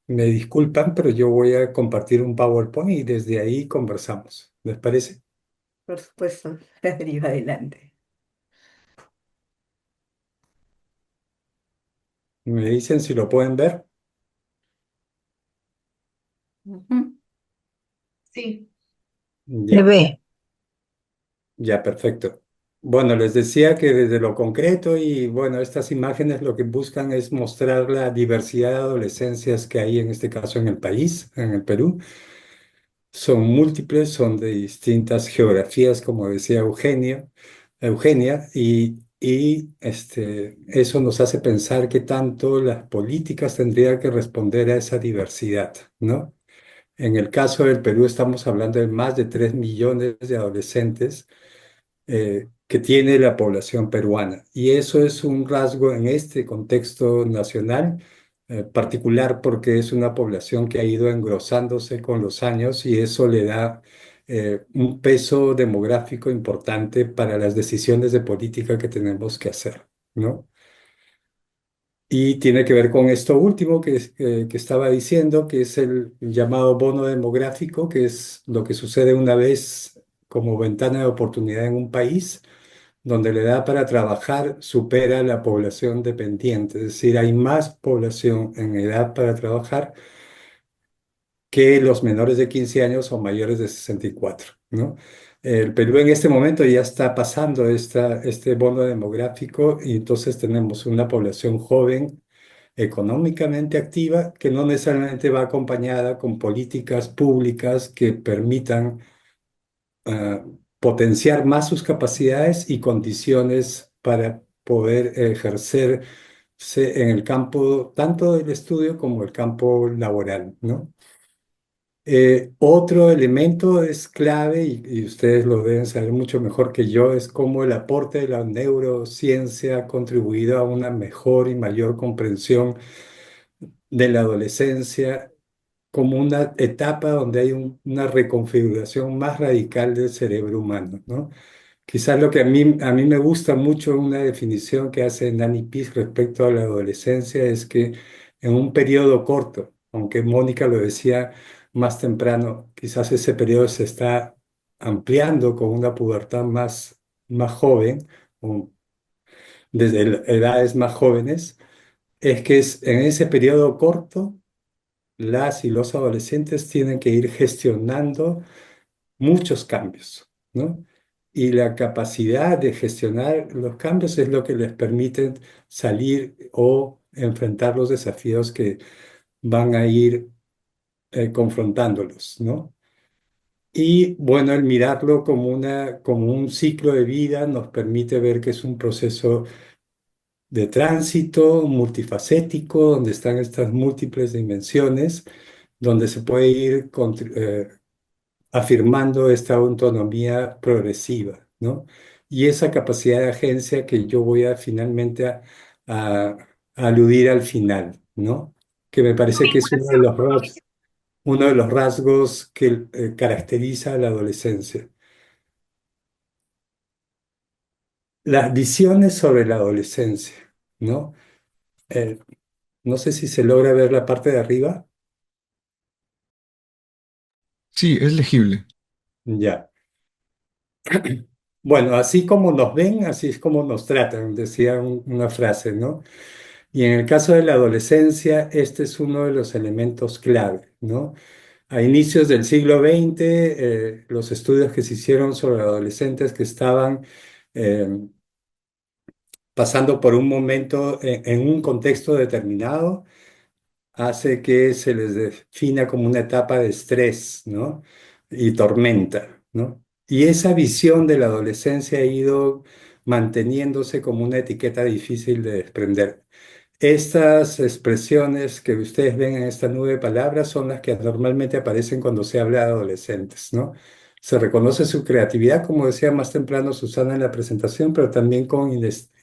Speaker 5: me disculpan, pero yo voy a compartir un PowerPoint y desde ahí conversamos. ¿Les parece?
Speaker 1: Por supuesto, Darío, adelante.
Speaker 5: Me dicen si lo pueden ver.
Speaker 1: Ujú.
Speaker 3: Sí.
Speaker 4: Se
Speaker 5: Ya,
Speaker 4: ve.
Speaker 5: ya, perfecto. Bueno, les decía que desde lo concreto y bueno, estas imágenes lo que buscan es mostrar la diversidad de adolescencias que hay en este caso en el país, en el Perú. son múltiples, son de distintas geografías, como decía Eugenia, eso nos hace pensar que tanto las políticas tendrían que responder a esa diversidad, ¿no? En el caso del Perú estamos hablando de más de 3 millones de adolescentes que tiene la población peruana. Y eso es un rasgo en este contexto nacional, particular porque es una población que ha ido engrosándose con los años y eso le da un peso demográfico importante para las decisiones de política que tenemos que hacer, ¿no? Y tiene que ver con esto último que estaba diciendo, que es el llamado bono demográfico, que es lo que sucede una vez como ventana de oportunidad en un país donde la edad para trabajar supera la población dependiente, es decir, hay más población en edad para trabajar que los menores de 15 años o mayores de 64, ¿no? El Perú en este momento ya está pasando este bono demográfico y entonces tenemos una población joven económicamente activa que no necesariamente va acompañada con políticas públicas que permitan ah, potenciar más sus capacidades y condiciones para poder ejercerse en el campo tanto del estudio como el campo laboral, ¿no? Otro elemento es clave y ustedes lo deben saber mucho mejor que yo, es cómo el aporte de la neurociencia ha contribuido a una mejor y mayor comprensión de la adolescencia como una etapa donde hay una reconfiguración más radical del cerebro humano, ¿no? Quizás lo que a mí me gusta mucho, una definición que hace Nanny Pies respecto a la adolescencia, es que en un periodo corto, aunque Mónica lo decía más temprano, quizás ese periodo se está ampliando con una pubertad más joven, o desde edades más jóvenes, es que en ese periodo corto las y los adolescentes tienen que ir gestionando muchos cambios, ¿no? Y la capacidad de gestionar los cambios es lo que les permite salir o enfrentar los desafíos que van a ir confrontándolos, ¿no? Y bueno, el mirarlo como un ciclo de vida nos permite ver que es un proceso de tránsito multifacético, donde están estas múltiples dimensiones, donde se puede ir afirmando esta autonomía progresiva, ¿no? Y esa capacidad de agencia que yo voy a finalmente a- a aludir al final, ¿no? Que me parece que es uno de los rasgos que caracteriza a la adolescencia. Las visiones sobre la adolescencia, ¿no? Eh, no sé si se logra ver la parte de arriba.
Speaker 6: Sí, es legible.
Speaker 5: Ya. Bueno, así como nos ven, así es como nos tratan, decía una frase, ¿no? Y en el caso de la adolescencia, este es uno de los elementos clave, ¿no? A inicios del siglo XX, los estudios que se hicieron sobre adolescentes que estaban eh, pasando por un momento en un contexto determinado, hace que se les defina como una etapa de estrés, ¿no? Y tormenta, ¿no? Y esa visión de la adolescencia ha ido manteniéndose como una etiqueta difícil de desprender. Estas expresiones que ustedes ven en esta nube de palabras son las que normalmente aparecen cuando se habla de adolescentes, ¿no? Se reconoce su creatividad, como decía más temprano Susana en la presentación, pero también con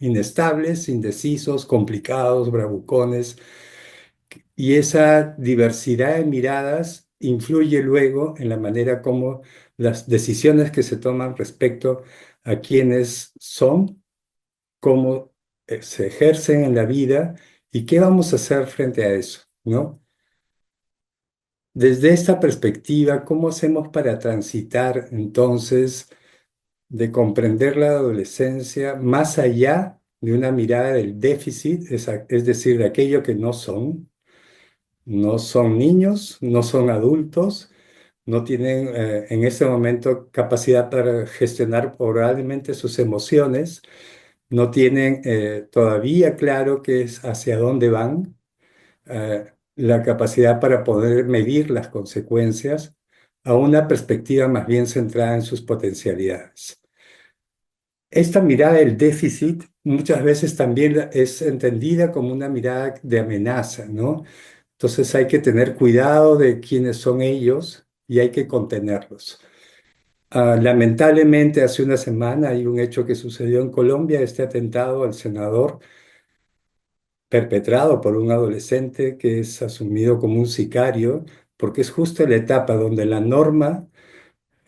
Speaker 5: inestables, indecisos, complicados, bravucones, y esa diversidad de miradas influye luego en la manera como las decisiones que se toman respecto a quiénes son, cómo se ejercen en la vida y qué vamos a hacer frente a eso, ¿no? Desde esta perspectiva, ¿cómo hacemos para transitar entonces de comprender la adolescencia más allá de una mirada del déficit, es decir, de aquello que no son? No son niños, no son adultos, no tienen en este momento capacidad para gestionar probablemente sus emociones, no tienen todavía claro qué es hacia dónde van, la capacidad para poder medir las consecuencias, a una perspectiva más bien centrada en sus potencialidades. Esta mirada del déficit muchas veces también es entendida como una mirada de amenaza, ¿no? Entonces hay que tener cuidado de quiénes son ellos y hay que contenerlos. Lamentablemente, hace una semana hay un hecho que sucedió en Colombia, este atentado al senador perpetrado por un adolescente que es asumido como un sicario, porque es justo la etapa donde la norma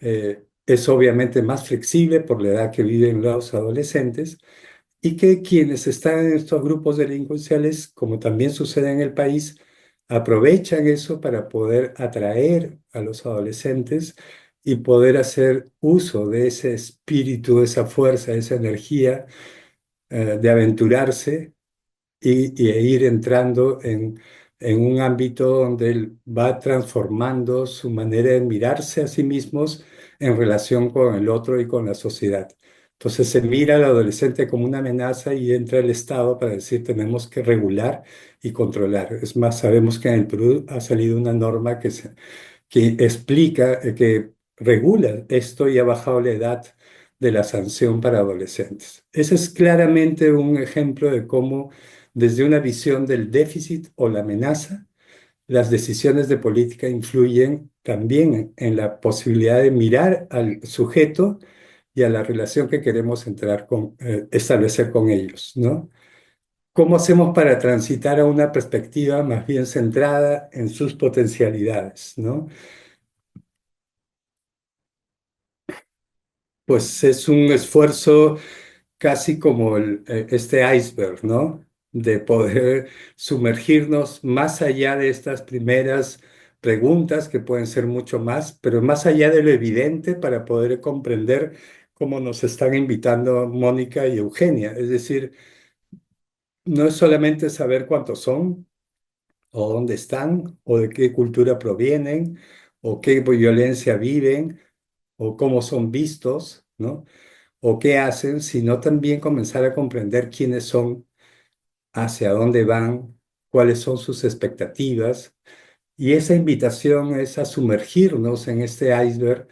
Speaker 5: es obviamente más flexible por la edad que viven los adolescentes y que quienes están en estos grupos delincuenciales, como también sucede en el país, aprovechan eso para poder atraer a los adolescentes y poder hacer uso de ese espíritu, esa fuerza, esa energía de aventurarse e ir entrando en un ámbito donde él va transformando su manera de mirarse a sí mismos en relación con el otro y con la sociedad. Entonces se mira al adolescente como una amenaza y entra el Estado para decir tenemos que regular y controlar. Es más, sabemos que en el Perú ha salido una norma que explica, que regula esto y ha bajado la edad de la sanción para adolescentes. Ese es claramente un ejemplo de cómo, desde una visión del déficit o la amenaza, las decisiones de política influyen también en la posibilidad de mirar al sujeto y a la relación que queremos establecer con ellos, ¿no? ¿Cómo hacemos para transitar a una perspectiva más bien centrada en sus potencialidades, ¿no? Pues es un esfuerzo casi como este iceberg, ¿no? De poder sumergirnos más allá de estas primeras preguntas, que pueden ser mucho más, pero más allá de lo evidente para poder comprender cómo nos están invitando Mónica y Eugenia. Es decir, no es solamente saber cuántos son, o dónde están, o de qué cultura provienen, o qué violencia viven, o cómo son vistos, ¿no? O qué hacen, sino también comenzar a comprender quiénes son, hacia dónde van, cuáles son sus expectativas. Y esa invitación es a sumergirnos en este iceberg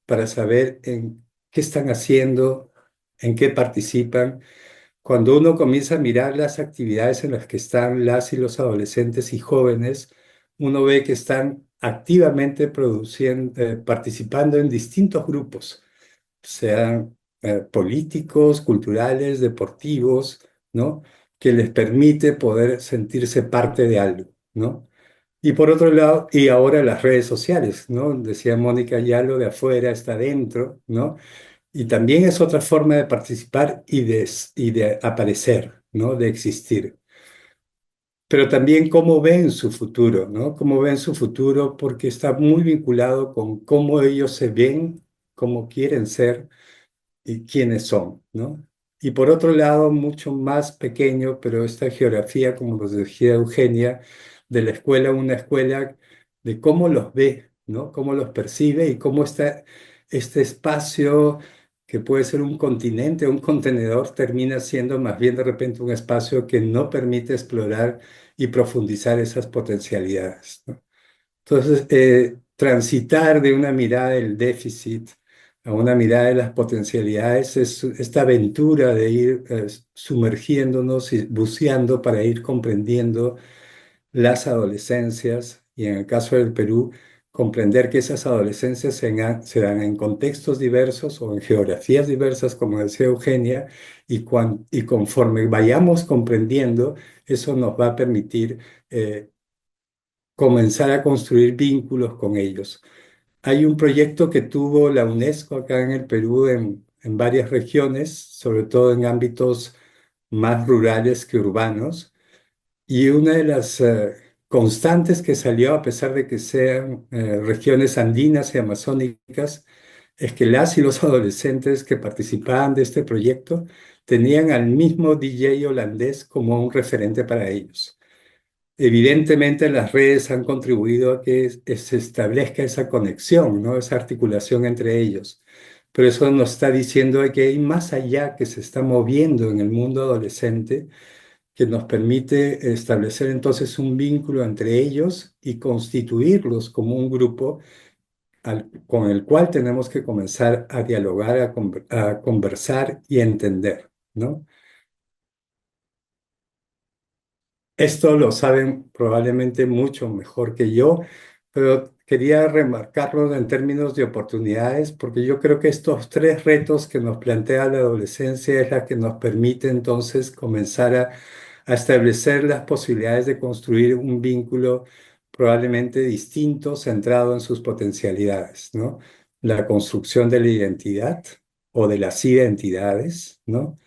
Speaker 5: para saber en qué están haciendo, en qué participan. Cuando uno comienza a mirar las actividades en las que están las y los adolescentes y jóvenes, uno ve que están activamente produciendo, participando en distintos grupos, sean políticos, culturales, deportivos, ¿no? Que les permite poder sentirse parte de algo, ¿no? Y por otro lado, y ahora las redes sociales, ¿no? Decía Mónica, ya lo de afuera está dentro, ¿no? Y también es otra forma de participar y de aparecer, ¿no? De existir. Pero también cómo ven su futuro, ¿no? Cómo ven su futuro porque está muy vinculado con cómo ellos se ven, cómo quieren ser y quiénes son, ¿no? Y por otro lado, mucho más pequeño, pero esta geografía, como nos decía Eugenia, de la escuela, una escuela de cómo los ve, ¿no? Cómo los percibe y cómo está este espacio que puede ser un continente, un contenedor, termina siendo más bien de repente un espacio que no permite explorar y profundizar esas potencialidades, ¿no? Entonces, transitar de una mirada del déficit a una mirada de las potencialidades es esta aventura de ir sumergiéndonos y buceando para ir comprendiendo las adolescencias y en el caso del Perú, comprender que esas adolescencias se dan en contextos diversos o en geografías diversas, como decía Eugenia, y conforme vayamos comprendiendo, eso nos va a permitir comenzar a construir vínculos con ellos. Hay un proyecto que tuvo la UNESCO acá en el Perú en varias regiones, sobre todo en ámbitos más rurales que urbanos, y una de las constantes que salió, a pesar de que sean regiones andinas y amazónicas, es que las y los adolescentes que participaban de este proyecto tenían al mismo DJ holandés como un referente para ellos. Evidentemente las redes han contribuido a que se establezca esa conexión, ¿no? Esa articulación entre ellos. Pero eso nos está diciendo que hay más allá que se está moviendo en el mundo adolescente que nos permite establecer entonces un vínculo entre ellos y constituirlos como un grupo con el cual tenemos que comenzar a dialogar, a conversar y a entender, ¿no? Esto lo saben probablemente mucho mejor que yo, pero quería remarcarlo en términos de oportunidades, porque yo creo que estos tres retos que nos plantea la adolescencia es la que nos permite entonces comenzar a establecer las posibilidades de construir un vínculo probablemente distinto, centrado en sus potencialidades, ¿no? La construcción de la identidad o de las identidades, ¿no?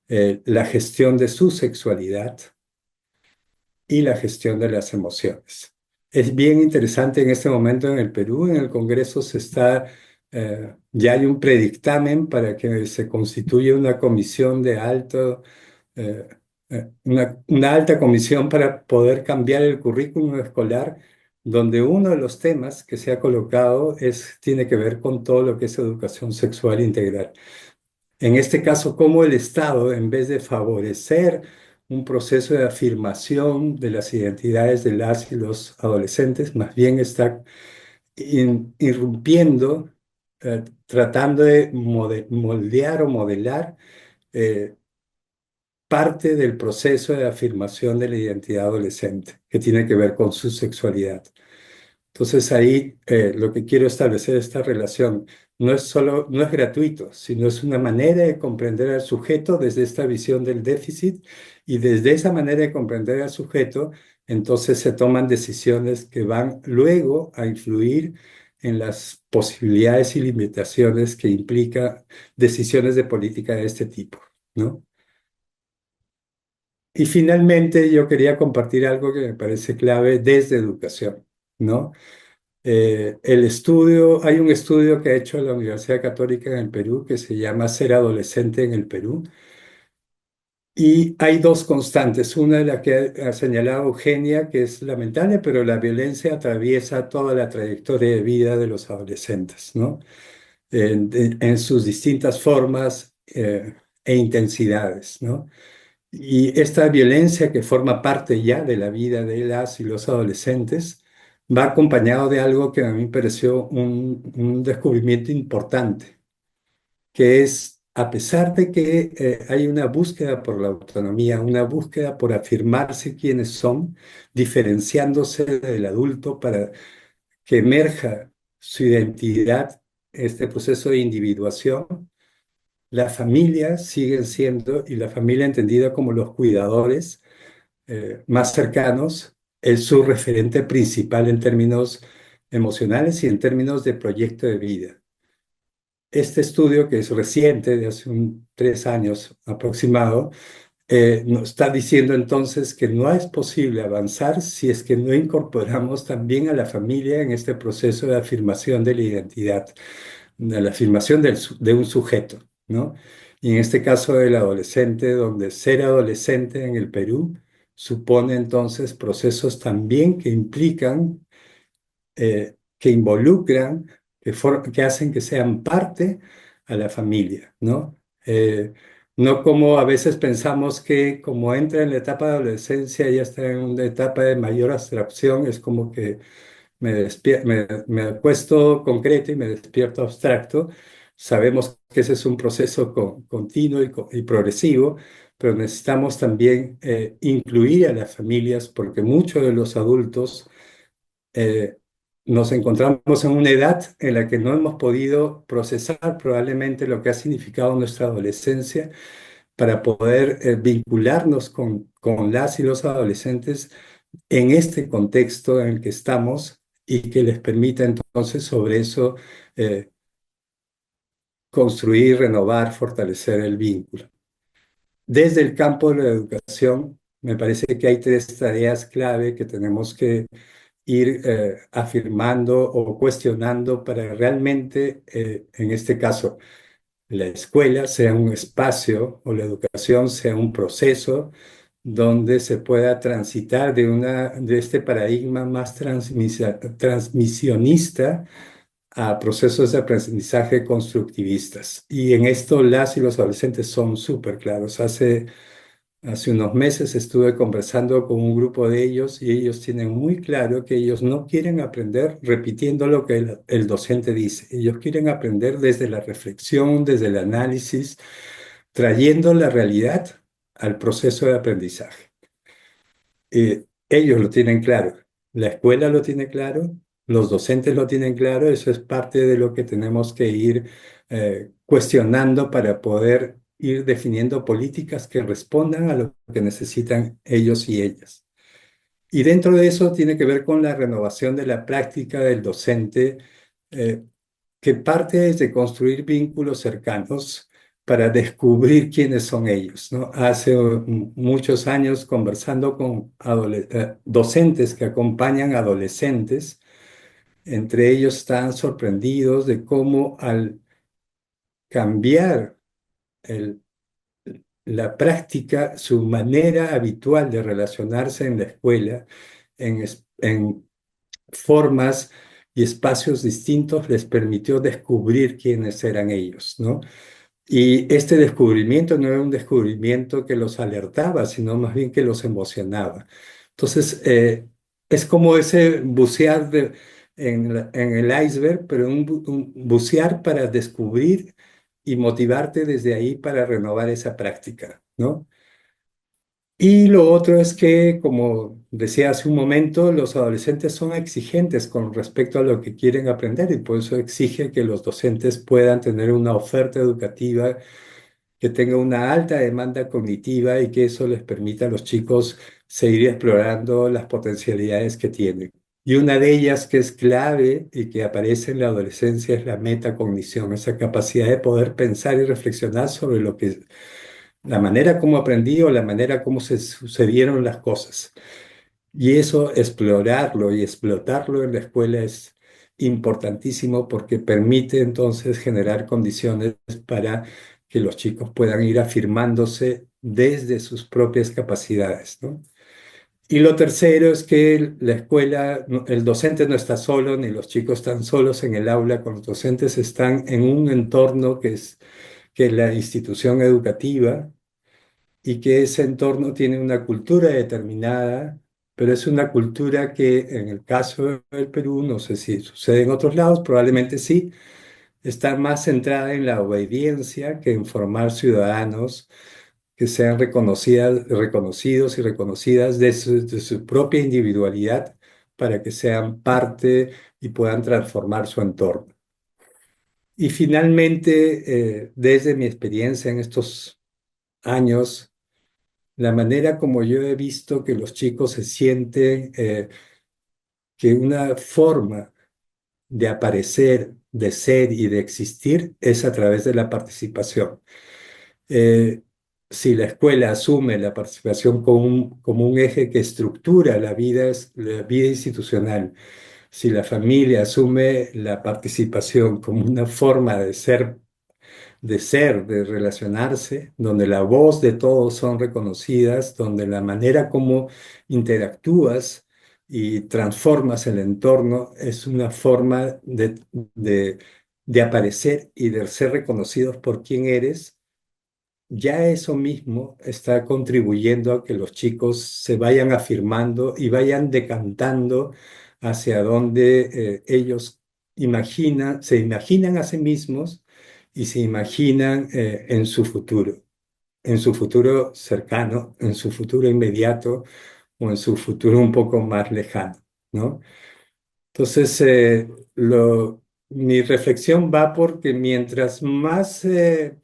Speaker 5: La gestión de su sexualidad y la gestión de las emociones. Es bien interesante en este momento en el Perú, en el Congreso ya hay un predictamen para que se constituya una comisión de eh, una alta comisión para poder cambiar el currículum escolar, donde uno de los temas que se ha colocado tiene que ver con todo lo que es educación sexual integral. En este caso, cómo el Estado, en vez de favorecer un proceso de afirmación de las identidades de las y los adolescentes, más bien está irrumpiendo, tratando de moldear o modelar eh, parte del proceso de afirmación de la identidad adolescente, que tiene que ver con su sexualidad. Entonces ahí lo que quiero establecer esta relación no es gratuito, sino es una manera de comprender al sujeto desde esta visión del déficit, y desde esa manera de comprender al sujeto, entonces se toman decisiones que van luego a influir en las posibilidades y limitaciones que implica decisiones de política de este tipo, ¿no? Y finalmente yo quería compartir algo que me parece clave desde educación, ¿no? Hay un estudio que ha hecho la Universidad Católica en el Perú que se llama Ser adolescente en el Perú. Y hay dos constantes. Una de las que ha señalado Eugenia, que es lamentable, pero la violencia atraviesa toda la trayectoria de vida de los adolescentes, ¿no? En sus distintas formas e intensidades, ¿no? Y esta violencia que forma parte ya de la vida de las y los adolescentes va acompañado de algo que a mí me pareció un descubrimiento importante, que es, a pesar de que hay una búsqueda por la autonomía, una búsqueda por afirmarse quiénes son, diferenciándose del adulto para que emerja su identidad, este proceso de individuación, la familia sigue siendo, y la familia entendida como los cuidadores más cercanos, es su referente principal en términos emocionales y en términos de proyecto de vida. Este estudio, que es reciente, de hace 3 años aproximado, nos está diciendo entonces que no es posible avanzar si es que no incorporamos también a la familia en este proceso de afirmación de la identidad, de la afirmación de un sujeto, ¿no? Y en este caso del adolescente, donde ser adolescente en el Perú supone entonces procesos también que implican, que involucran, que hacen que sean parte a la familia, ¿no? No como a veces pensamos que como entra en la etapa de adolescencia ya está en una etapa de mayor abstracción, es como que me acuesto concreto y me despierto abstracto. Sabemos que ese es un proceso continuo y progresivo, pero necesitamos también incluir a las familias, porque muchos de los adultos eh, nos encontramos en una edad en la que no hemos podido procesar probablemente lo que ha significado nuestra adolescencia para poder vincularnos con las y los adolescentes en este contexto en el que estamos, y que les permita entonces sobre eso construir, renovar, fortalecer el vínculo. Desde el campo de la educación, me parece que hay tres tareas clave que tenemos que ir afirmando o cuestionando para realmente, en este caso, la escuela sea un espacio o la educación sea un proceso donde se pueda transitar de este paradigma más transmisionista a procesos de aprendizaje constructivistas. Y en esto las y los adolescentes son súper claros. Hace Hace unos meses estuve conversando con un grupo de ellos y ellos tienen muy claro que ellos no quieren aprender repitiendo lo que el docente dice. Ellos quieren aprender desde la reflexión, desde el análisis, trayendo la realidad al proceso de aprendizaje. Ellos lo tienen claro, la escuela lo tiene claro, los docentes lo tienen claro, eso es parte de lo que tenemos que ir cuestionando para poder ir definiendo políticas que respondan a lo que necesitan ellos y ellas. Y dentro de eso tiene que ver con la renovación de la práctica del docente, eh, que parte desde construir vínculos cercanos para descubrir quiénes son ellos, ¿no? Hace muchos años conversando con docentes que acompañan a adolescentes, entre ellos estaban sorprendidos de cómo al cambiar el- la práctica, su manera habitual de relacionarse en la escuela, en formas y espacios distintos, les permitió descubrir quiénes eran ellos, ¿no? Y este descubrimiento no era un descubrimiento que los alertaba, sino más bien que los emocionaba. Entonces, es como ese bucear en el iceberg, pero un bucear para descubrir y motivarte desde ahí para renovar esa práctica, ¿no? Y lo otro es que, como decía hace un momento, los adolescentes son exigentes con respecto a lo que quieren aprender y por eso exige que los docentes puedan tener una oferta educativa que tenga una alta demanda cognitiva y que eso les permita a los chicos seguir explorando las potencialidades que tienen. Y una de ellas que es clave y que aparece en la adolescencia es la metacognición, esa capacidad de poder pensar y reflexionar sobre lo que, la manera como aprendí o la manera como se sucedieron las cosas. Y eso, explorarlo y explotarlo en la escuela es importantísimo porque permite entonces generar condiciones para que los chicos puedan ir afirmándose desde sus propias capacidades, ¿no? Y lo tercero es que la escuela, el docente no está solo, ni los chicos están solos en el aula, con los docentes están en un entorno que es la institución educativa y que ese entorno tiene una cultura determinada, pero es una cultura que en el caso del Perú, no sé si sucede en otros lados, probablemente sí, está más centrada en la obediencia que en formar ciudadanos que sean reconocidos y reconocidas de su propia individualidad para que sean parte y puedan transformar su entorno. Y finalmente, desde mi experiencia en estos años, la manera como yo he visto que los chicos se sienten, que una forma de aparecer, de ser y de existir es a través de la participación. Eh, si la escuela asume la participación como un eje que estructura la vida institucional, si la familia asume la participación como una forma de ser, de relacionarse, donde la voz de todos son reconocidas, donde la manera como interactúas y transformas el entorno es una forma de aparecer y de ser reconocidos por quién eres. Ya eso mismo está contribuyendo a que los chicos se vayan afirmando y vayan decantando hacia donde ellos se imaginan a sí mismos y se imaginan en su futuro cercano, en su futuro inmediato o en su futuro un poco más lejano, ¿no? Entonces, mi reflexión va porque mientras más eh,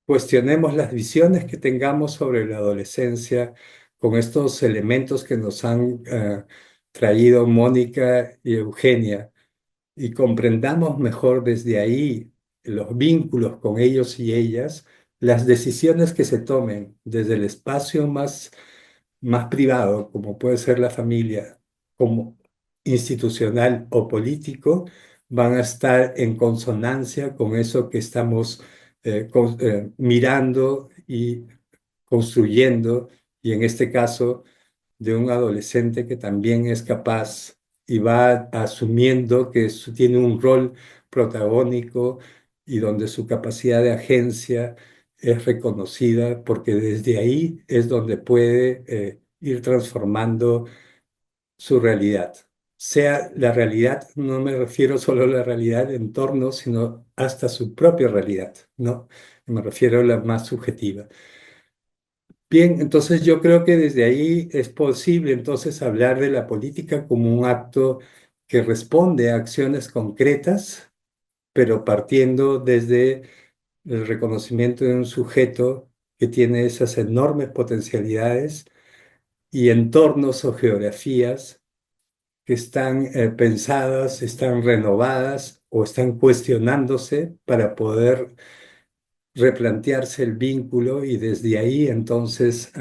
Speaker 5: cuestionemos las visiones que tengamos sobre la adolescencia con estos elementos que nos han traído Mónica y Eugenia y comprendamos mejor desde ahí los vínculos con ellos y ellas, las decisiones que se tomen desde el espacio más privado, como puede ser la familia, como institucional o político, van a estar en consonancia con eso que estamos mirando y construyendo, y en este caso de un adolescente que también es capaz y va asumiendo que tiene un rol protagónico y donde su capacidad de agencia es reconocida porque desde ahí es donde puede ir transformando su realidad. Sea la realidad, no me refiero solo a la realidad de entorno, sino hasta su propia realidad, ¿no? Me refiero a la más subjetiva. Bien, entonces yo creo que desde ahí es posible entonces hablar de la política como un acto que responde a acciones concretas, pero partiendo desde el reconocimiento de un sujeto que tiene esas enormes potencialidades y entornos o geografías que están pensadas, están renovadas o están cuestionándose para poder replantearse el vínculo y desde ahí entonces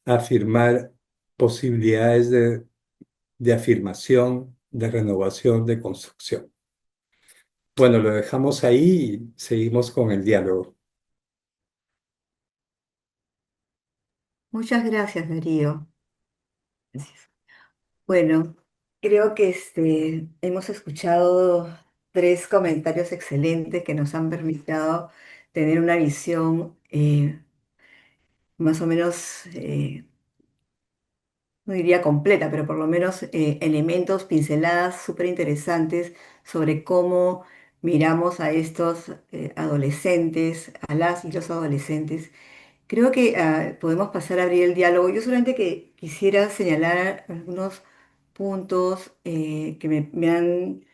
Speaker 5: afirmar posibilidades de afirmación, de renovación, de construcción. Bueno, lo dejamos ahí y seguimos con el diálogo.
Speaker 1: Muchas gracias, Darío. Gracias. Bueno, creo que hemos escuchado tres comentarios excelentes que nos han permitido tener una visión más o menos, no diría completa, pero por lo menos elementos, pinceladas súper interesantes sobre cómo miramos a estos adolescentes, a las y los adolescentes. Creo que podemos pasar a abrir el diálogo. Yo solamente que quisiera señalar algunos puntos que me han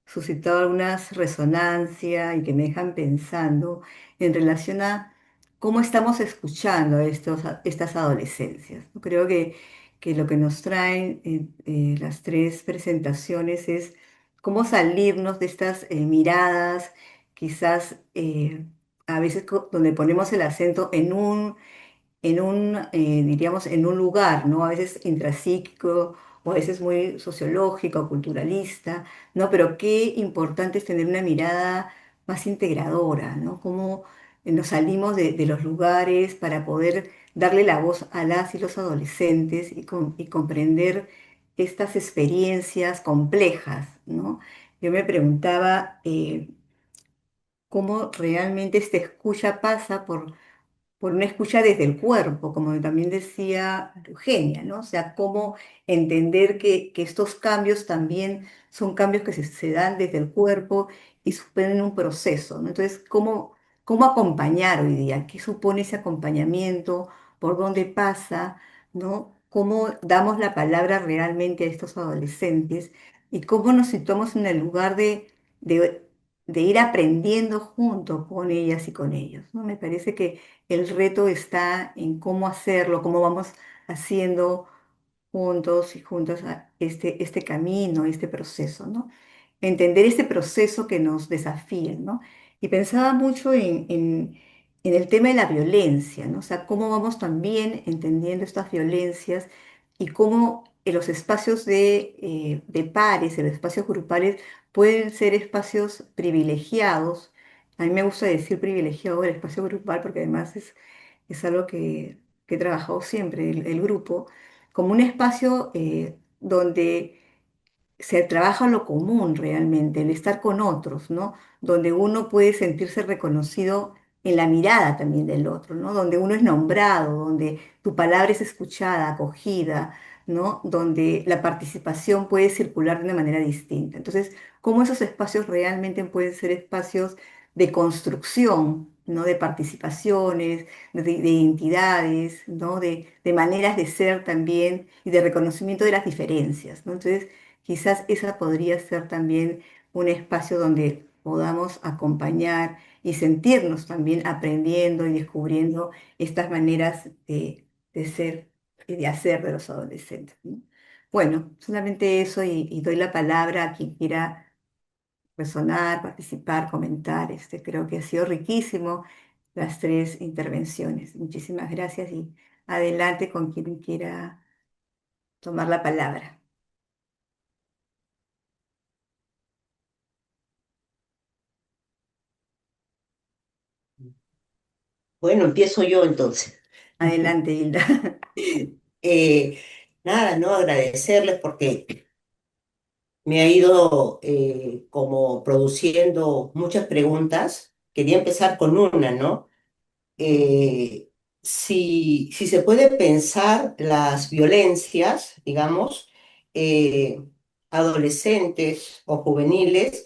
Speaker 1: suscitado algunas resonancia y que me dejan pensando en relación a cómo estamos escuchando a estas adolescencias. Yo creo que lo que nos traen las tres presentaciones es cómo salirnos de estas miradas, quizás a veces donde ponemos el acento diríamos, en un lugar, ¿no? A veces intrapsíquico o a veces muy sociológico, culturalista, ¿no? Pero qué importante es tener una mirada más integradora, ¿no? Cómo nos salimos de los lugares para poder darle la voz a las y los adolescentes y comprender estas experiencias complejas, ¿no? Yo me preguntaba cómo realmente esta escucha pasa por una escucha desde el cuerpo, como también decía Eugenia, ¿no? O sea, cómo entender que estos cambios también son cambios que se dan desde el cuerpo y suponen un proceso, ¿no? Entonces, ¿cómo acompañar hoy día? ¿Qué supone ese acompañamiento? ¿Por dónde pasa? ¿No? ¿Cómo damos la palabra realmente a estos adolescentes? ¿Y cómo nos situamos en el lugar de, de ir aprendiendo junto con ellas y con ellos, ¿no? Me parece que el reto está en cómo hacerlo, cómo vamos haciendo juntos y juntas este camino, este proceso, ¿no? Entender este proceso que nos desafía, ¿no? Y pensaba mucho en el tema de la violencia, ¿no? O sea, cómo vamos también entendiendo estas violencias y cómo en los espacios de pares, en los espacios grupales, pueden ser espacios privilegiados. A mí me gusta decir privilegiado el espacio grupal porque además es algo que he trabajado siempre, el grupo, como un espacio donde se trabaja lo común realmente, el estar con otros, ¿no? Donde uno puede sentirse reconocido en la mirada también del otro, ¿no? Donde uno es nombrado, donde tu palabra es escuchada, acogida, ¿no? Donde la participación puede circular de una manera distinta. Entonces, ¿cómo esos espacios realmente pueden ser espacios de construcción, ¿no? De participaciones, de identidades, ¿no? De maneras de ser también y de reconocimiento de las diferencias, ¿no? Entonces, quizás esa podría ser también un espacio donde podamos acompañar y sentirnos también aprendiendo y descubriendo estas maneras de ser y de hacer de los adolescentes, ¿no? Bueno, solamente eso y doy la palabra a quien quiera resonar, participar, comentar. Creo que ha sido riquísimo las tres intervenciones. Muchísimas gracias y adelante con quien quiera tomar la palabra.
Speaker 7: Bueno, empiezo yo entonces.
Speaker 1: Adelante, Hilda.
Speaker 7: Eh, Nada, ¿no? Agradecerles porque me ha ido como produciendo muchas preguntas. Quería empezar con una, ¿no? eh, si se puede pensar las violencias, digamos, eh, adolescentes o juveniles,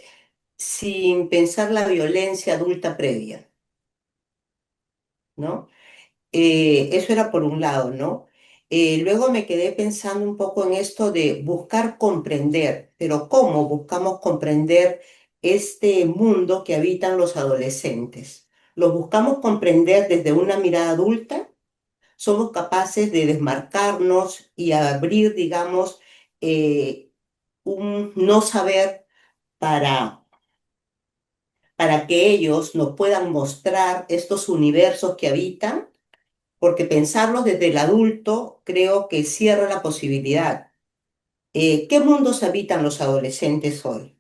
Speaker 7: sin pensar la violencia adulta previa, ¿no? Eso era por un lado, ¿no? Luego me quedé pensando un poco en esto de buscar comprender, pero ¿cómo buscamos comprender este mundo que habitan los adolescentes? ¿Los buscamos comprender desde una mirada adulta? ¿Somos capaces de desmarcarnos y abrir, digamos, un no saber para, para que ellos nos puedan mostrar estos universos que habitan? Porque pensarlos desde el adulto creo que cierra la posibilidad. ¿Qué mundos habitan los adolescentes hoy?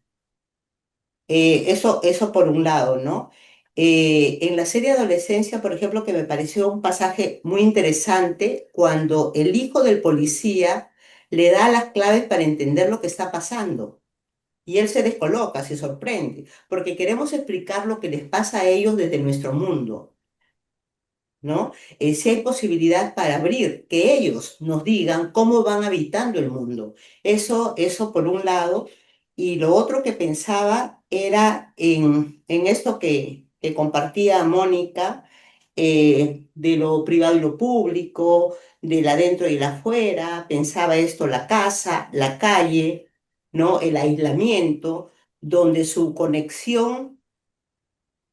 Speaker 7: Eso por un lado, ¿no? En la serie Adolescencia, por ejemplo, que me pareció un pasaje muy interesante, cuando el hijo del policía le da las claves para entender lo que está pasando. Y él se descoloca, se sorprende, porque queremos explicar lo que les pasa a ellos desde nuestro mundo. ¿No? Si hay posibilidad para abrir, que ellos nos digan cómo van habitando el mundo. Eso por un lado. Y lo otro que pensaba era en esto que compartía Mónica, de lo privado y lo público, del adentro y el afuera. Pensaba esto, la casa, la calle, ¿no? El aislamiento, donde su conexión,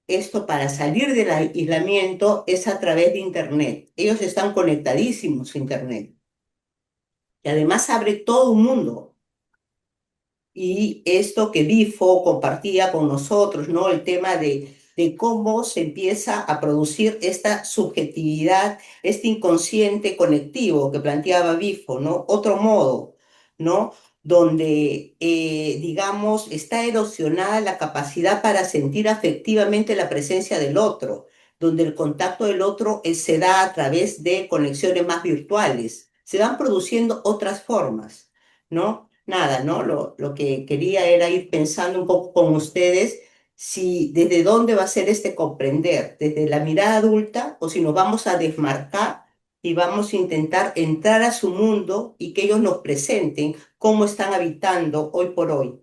Speaker 7: esto para salir del aislamiento, es a través de Internet. Ellos están conectadísimos a Internet. Y además abre todo un mundo. Y esto que Bifo compartía con nosotros, ¿no? El tema de cómo se empieza a producir esta subjetividad, este inconsciente conectivo que planteaba Bifo, ¿no? Otro modo, ¿no? Donde, digamos, está erosionada la capacidad para sentir afectivamente la presencia del otro, donde el contacto del otro se da a través de conexiones más virtuales. Se van produciendo otras formas, ¿no? Nada, ¿no? Lo que quería era ir pensando un poco con ustedes si desde dónde va a ser este comprender, desde la mirada adulta o si nos vamos a desmarcar y vamos a intentar entrar a su mundo y que ellos nos presenten cómo están habitando hoy por hoy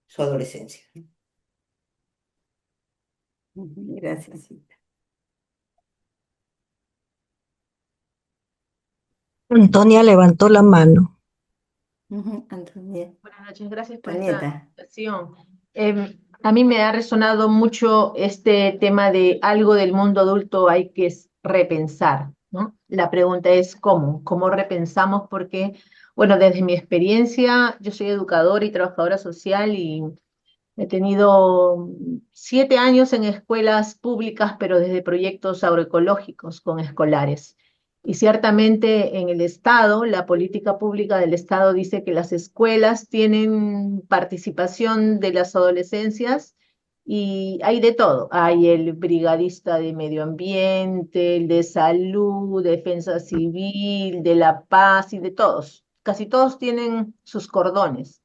Speaker 7: su adolescencia.
Speaker 1: Gracias.
Speaker 4: Antonia levantó la mano.
Speaker 1: Antonia,
Speaker 8: Buenas noches, gracias
Speaker 1: tu
Speaker 8: por esta
Speaker 1: nieta.
Speaker 8: presentación. A mí me ha resonado mucho este tema de algo del mundo adulto hay que repensar, ¿no? La pregunta es ¿cómo repensamos? Porque, bueno, desde mi experiencia, yo soy educadora y trabajadora social y he tenido 7 años en escuelas públicas, pero desde proyectos agroecológicos con escolares. Y ciertamente en el Estado, la política pública del Estado dice que las escuelas tienen participación de las adolescencias y hay de todo. Hay el brigadista de medio ambiente, el de salud, defensa civil, de la paz y de todos. Casi todos tienen sus cordones.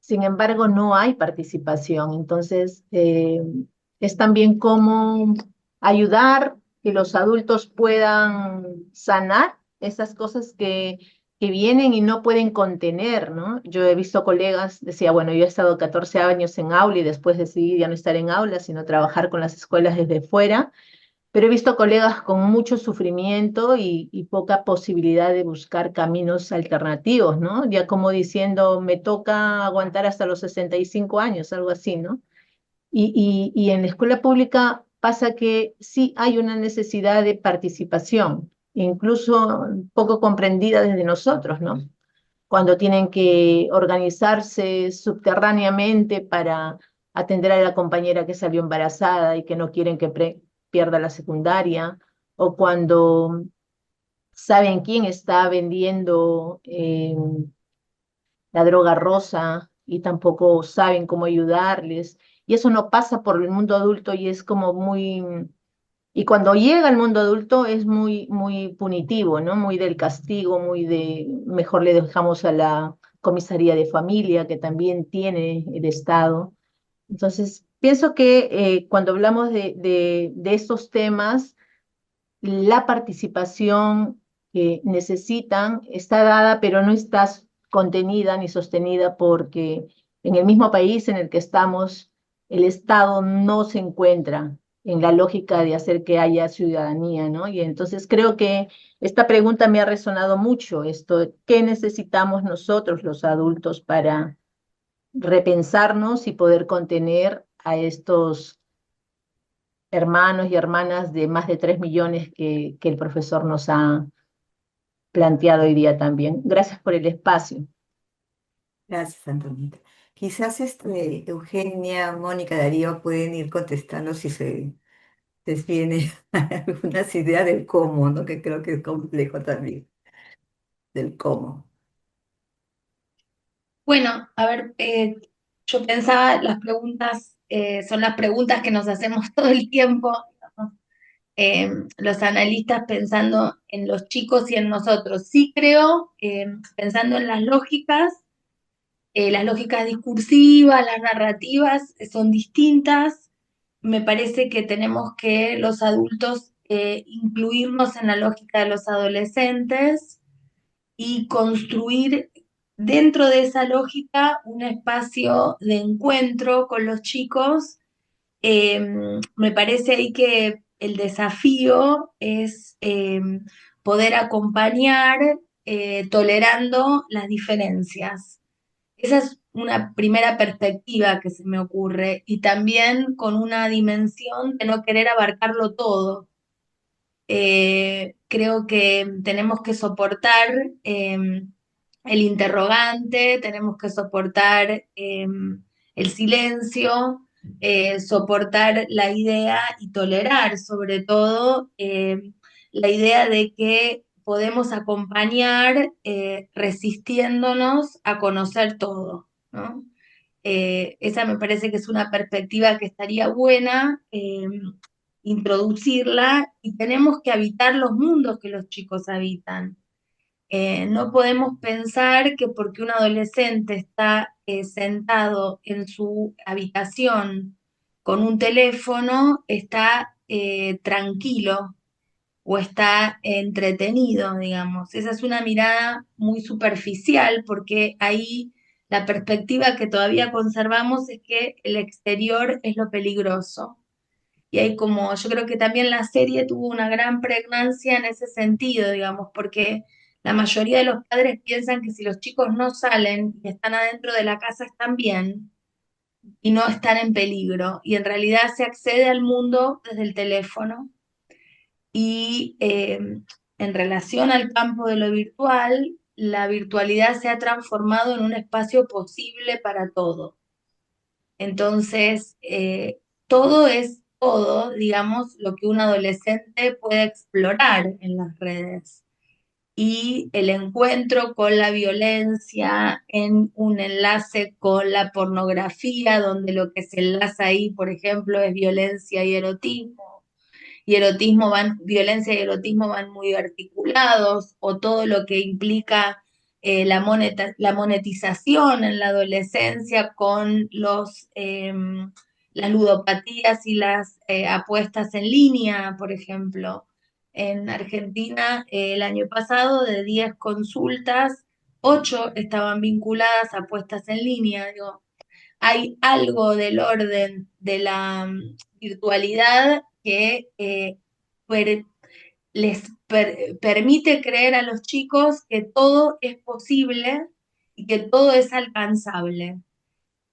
Speaker 8: Sin embargo, no hay participación. Entonces, es también cómo ayudar que los adultos puedan sanar esas cosas que vienen y no pueden contener, ¿no? Yo he visto colegas, decía, bueno, yo he estado 14 años en aula y después decidí ya no estar en aula, sino trabajar con las escuelas desde fuera, pero he visto colegas con mucho sufrimiento y poca posibilidad de buscar caminos alternativos, ¿no? Ya como diciendo, me toca aguantar hasta los 65 años, algo así, ¿no? Y en la escuela pública pasa que sí hay una necesidad de participación, incluso poco comprendida desde nosotros, ¿no? Cuando tienen que organizarse subterráneamente para atender a la compañera que salió embarazada y que no quieren que pierda la secundaria, o cuando saben quién está vendiendo la droga rosa y tampoco saben cómo ayudarles. Y eso no pasa por el mundo adulto y es como muy... Y cuando llega al mundo adulto es muy, muy punitivo, ¿no? Muy del castigo, muy de, mejor le dejamos a la comisaría de familia, que también tiene el Estado. Entonces, pienso que cuando hablamos de estos temas, la participación que necesitan está dada, pero no está contenida ni sostenida porque en el mismo país en el que estamos, el Estado no se encuentra en la lógica de hacer que haya ciudadanía, ¿no? Y entonces creo que esta pregunta me ha resonado mucho, esto, ¿qué necesitamos nosotros los adultos para repensarnos y poder contener a estos hermanos y hermanas de más de 3 millones que el profesor nos ha planteado hoy día también? Gracias por el espacio.
Speaker 1: Gracias, Antonita. Quizás Eugenia, Mónica, Darío pueden ir contestando si se les viene algunas ideas del cómo, ¿no? Que creo que es complejo también, del cómo.
Speaker 3: Bueno, a ver, yo pensaba, las preguntas son las preguntas que nos hacemos todo el tiempo, ¿no? Los analistas pensando en los chicos y en nosotros. Sí creo, pensando en las lógicas discursivas, las narrativas son distintas. Me parece que tenemos que los adultos incluirnos en la lógica de los adolescentes y construir dentro de esa lógica un espacio de encuentro con los chicos. Me parece ahí que el desafío es poder acompañar tolerando las diferencias. Esa es una primera perspectiva que se me ocurre y también con una dimensión de no querer abarcarlo todo. Creo que tenemos que soportar el interrogante, tenemos que soportar el silencio, soportar la idea y tolerar sobre todo la idea de que podemos acompañar resistiéndonos a conocer todo, ¿no? Esa me parece que es una perspectiva que estaría buena introducirla y tenemos que habitar los mundos que los chicos habitan. No podemos pensar que porque un adolescente está sentado en su habitación con un teléfono, está tranquilo o está entretenido, digamos. Esa es una mirada muy superficial porque ahí la perspectiva que todavía conservamos es que el exterior es lo peligroso. Y hay como, yo creo que también la serie tuvo una gran pregnancia en ese sentido, digamos, porque la mayoría de los padres piensan que si los chicos no salen y están adentro de la casa están bien y no están en peligro. Y en realidad se accede al mundo desde el teléfono. Y en relación al campo de lo virtual, la virtualidad se ha transformado en un espacio posible para todo. Entonces, todo es todo, digamos, lo que un adolescente puede explorar en las redes. Y el encuentro con la violencia en un enlace con la pornografía, donde lo que se enlaza ahí, por ejemplo, es violencia y erotismo van, violencia y erotismo van muy articulados, o todo lo que implica la monetización en la adolescencia con las ludopatías y las apuestas en línea, por ejemplo. En Argentina, el año pasado, de 10 consultas, 8 estaban vinculadas a apuestas en línea. Digo, hay algo del orden de la virtualidad que per- permite creer a los chicos que todo es posible y que todo es alcanzable.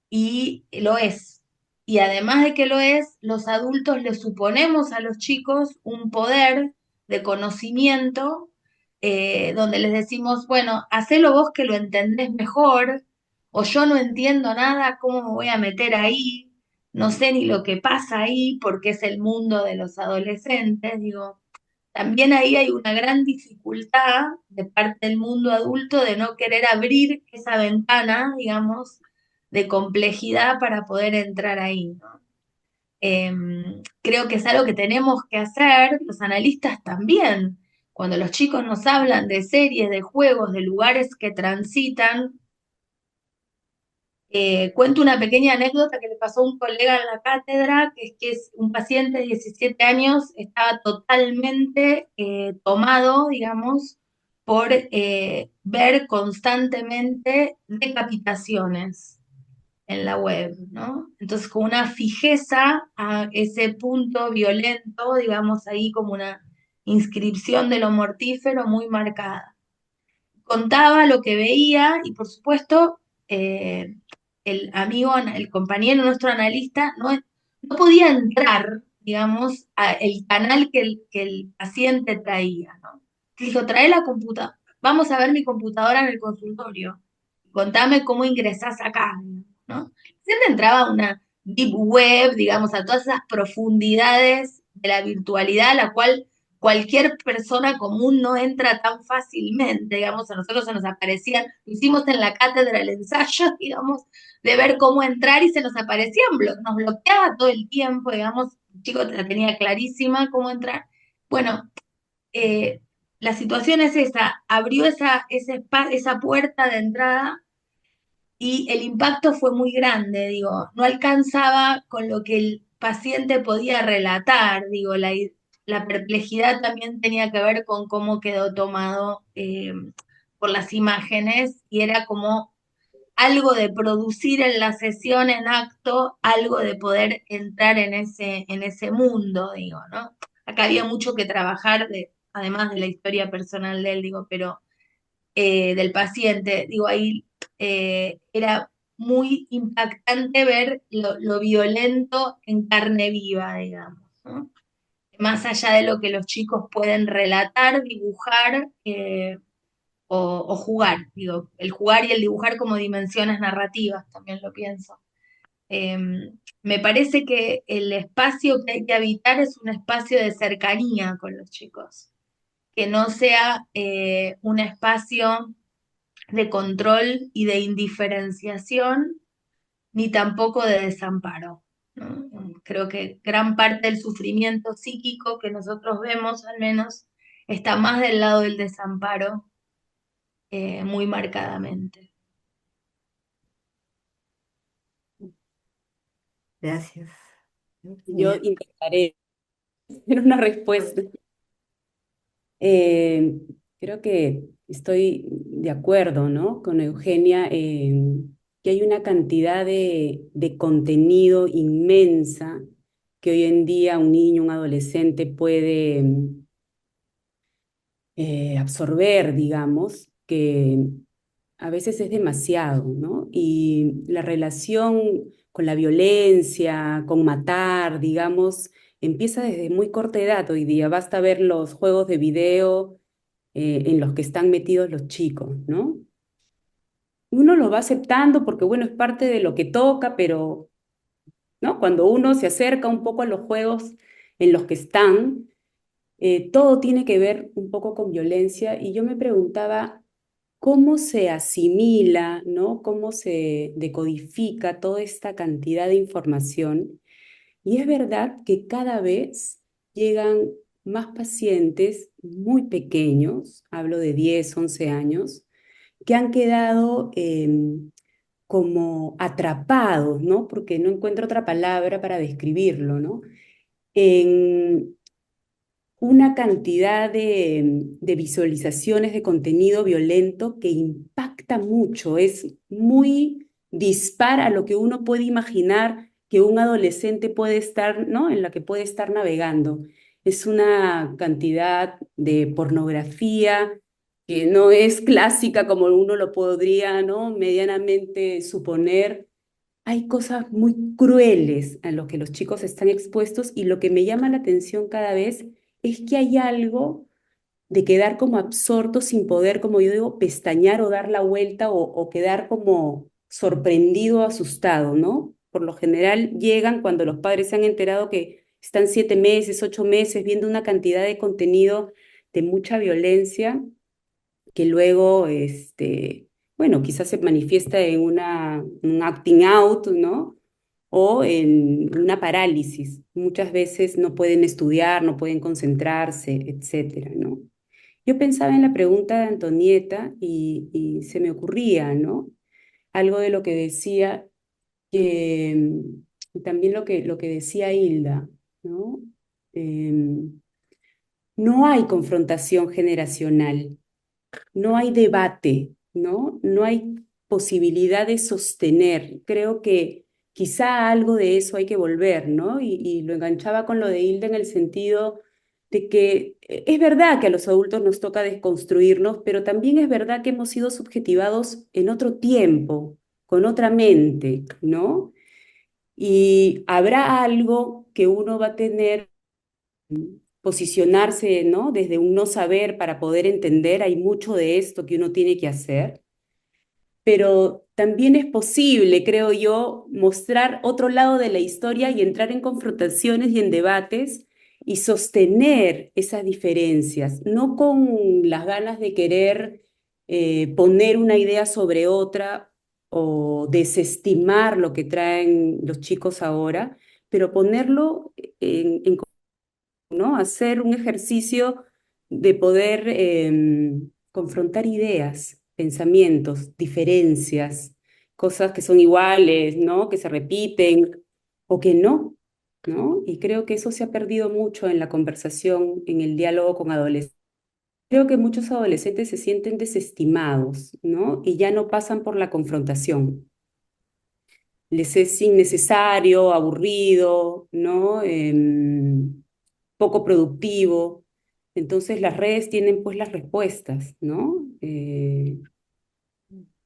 Speaker 3: Y lo es. Y además de que lo es, los adultos le suponemos a los chicos un poder de conocimiento donde les decimos, bueno, hacelo vos que lo entendés mejor, o yo no entiendo nada, ¿cómo me voy a meter ahí? No sé ni lo que pasa ahí porque es el mundo de los adolescentes. Digo, también ahí hay una gran dificultad de parte del mundo adulto de no querer abrir esa ventana, digamos, de complejidad para poder entrar ahí, ¿no? Creo que es algo que tenemos que hacer, los analistas también. Cuando los chicos nos hablan de series, de juegos, de lugares que transitan, Cuento una pequeña anécdota que le pasó a un colega en la cátedra, que es un paciente de 17 años, estaba totalmente tomado, digamos, por ver constantemente decapitaciones en la web, ¿no? Entonces, con una fijeza a ese punto violento, digamos, ahí como una inscripción de lo mortífero muy marcada. Contaba lo que veía y, por supuesto, eh, el amigo, el compañero, nuestro analista, no podía entrar, digamos, al canal que el paciente traía, ¿no? Dijo, trae la computadora, vamos a ver mi computadora en el consultorio, contame cómo ingresás acá, ¿no? Siempre entraba a una deep web, digamos, a todas esas profundidades de la virtualidad, a la cual cualquier persona común no entra tan fácilmente, digamos, a nosotros se nos aparecían, lo hicimos en la cátedra el ensayo, digamos, de ver cómo entrar y se nos aparecían, nos bloqueaba todo el tiempo, digamos, el chico la tenía clarísima cómo entrar. Bueno, eh, la situación es esa, abrió esa puerta de entrada y el impacto fue muy grande, digo, no alcanzaba con lo que el paciente podía relatar, digo, la perplejidad también tenía que ver con cómo quedó tomado por las imágenes y era como algo de producir en la sesión en acto, algo de poder entrar en ese mundo, digo, ¿no? Acá había mucho que trabajar, además de la historia personal de él, digo, pero del paciente. Digo, ahí era muy impactante ver lo violento en carne viva, digamos, ¿no? Más allá de lo que los chicos pueden relatar, dibujar o jugar. Digo, el jugar y el dibujar como dimensiones narrativas, también lo pienso. Eh, Me parece que el espacio que hay que habitar es un espacio de cercanía con los chicos, que no sea un espacio de control y de indiferenciación, ni tampoco de desamparo, ¿no? Creo que gran parte del sufrimiento psíquico que nosotros vemos, al menos, está más del lado del desamparo, muy marcadamente.
Speaker 1: Gracias.
Speaker 2: Yo intentaré hacer una respuesta. Eh, Creo que estoy de acuerdo, ¿no? Con Eugenia, que hay una cantidad de contenido inmensa que hoy en día un niño, un adolescente puede absorber, digamos, que a veces es demasiado, ¿no? Y la relación con la violencia, con matar, digamos, empieza desde muy corta edad hoy día. Basta ver los juegos de video en los que están metidos los chicos, ¿no? Uno lo va aceptando porque, bueno, es parte de lo que toca, pero, ¿no? Cuando uno se acerca un poco a los juegos en los que están, todo tiene que ver un poco con violencia y yo me preguntaba cómo se asimila, ¿no? Cómo se decodifica toda esta cantidad de información. Y es verdad que cada vez llegan más pacientes muy pequeños, hablo de 10, 11 años, que han quedado como atrapados, ¿no? Porque no encuentro otra palabra para describirlo, ¿no? En una cantidad de visualizaciones de contenido violento que impacta mucho, es muy dispar a lo que uno puede imaginar que un adolescente puede estar, ¿no? En la que puede estar navegando. Es una cantidad de pornografía que no es clásica como uno lo podría, ¿no? Medianamente suponer. Hay cosas muy crueles a lo que los chicos están expuestos y lo que me llama la atención cada vez es que hay algo de quedar como absorto sin poder, como yo digo, pestañear o dar la vuelta o quedar como sorprendido o asustado, ¿no? Por lo general llegan cuando los padres se han enterado que están 7 meses, 8 meses viendo una cantidad de contenido de mucha violencia que luego, bueno, quizás se manifiesta en un acting out, ¿no? O en una parálisis. Muchas veces no pueden estudiar, no pueden concentrarse, etcétera, ¿no? Yo pensaba en la pregunta de Antonieta y se me ocurría, ¿no? algo de lo que decía, y también lo que decía Hilda, ¿no? No hay confrontación generacional, no hay debate, ¿no? No hay posibilidad de sostener. Creo que quizá algo de eso hay que volver, ¿no? Y lo enganchaba con lo de Hilda en el sentido de que es verdad que a los adultos nos toca desconstruirnos, pero también es verdad que hemos sido subjetivados en otro tiempo, con otra mente, ¿no? Y habrá algo que uno va a tener posicionarse, ¿no? Desde un no saber para poder entender, hay mucho de esto que uno tiene que hacer, pero también es posible, creo yo, mostrar otro lado de la historia y entrar en confrontaciones y en debates y sostener esas diferencias, no con las ganas de querer poner una idea sobre otra o desestimar lo que traen los chicos ahora, pero ponerlo en ¿no? Hacer un ejercicio de poder confrontar ideas, pensamientos, diferencias, cosas que son iguales, ¿no? Que se repiten o que no, ¿no? Y creo que eso se ha perdido mucho en la conversación, en el diálogo con adolescentes. Creo que muchos adolescentes se sienten desestimados, ¿no? Y ya no pasan por la confrontación. Les es innecesario, aburrido, ¿no? Poco productivo. Entonces las redes tienen pues las respuestas, ¿no? Y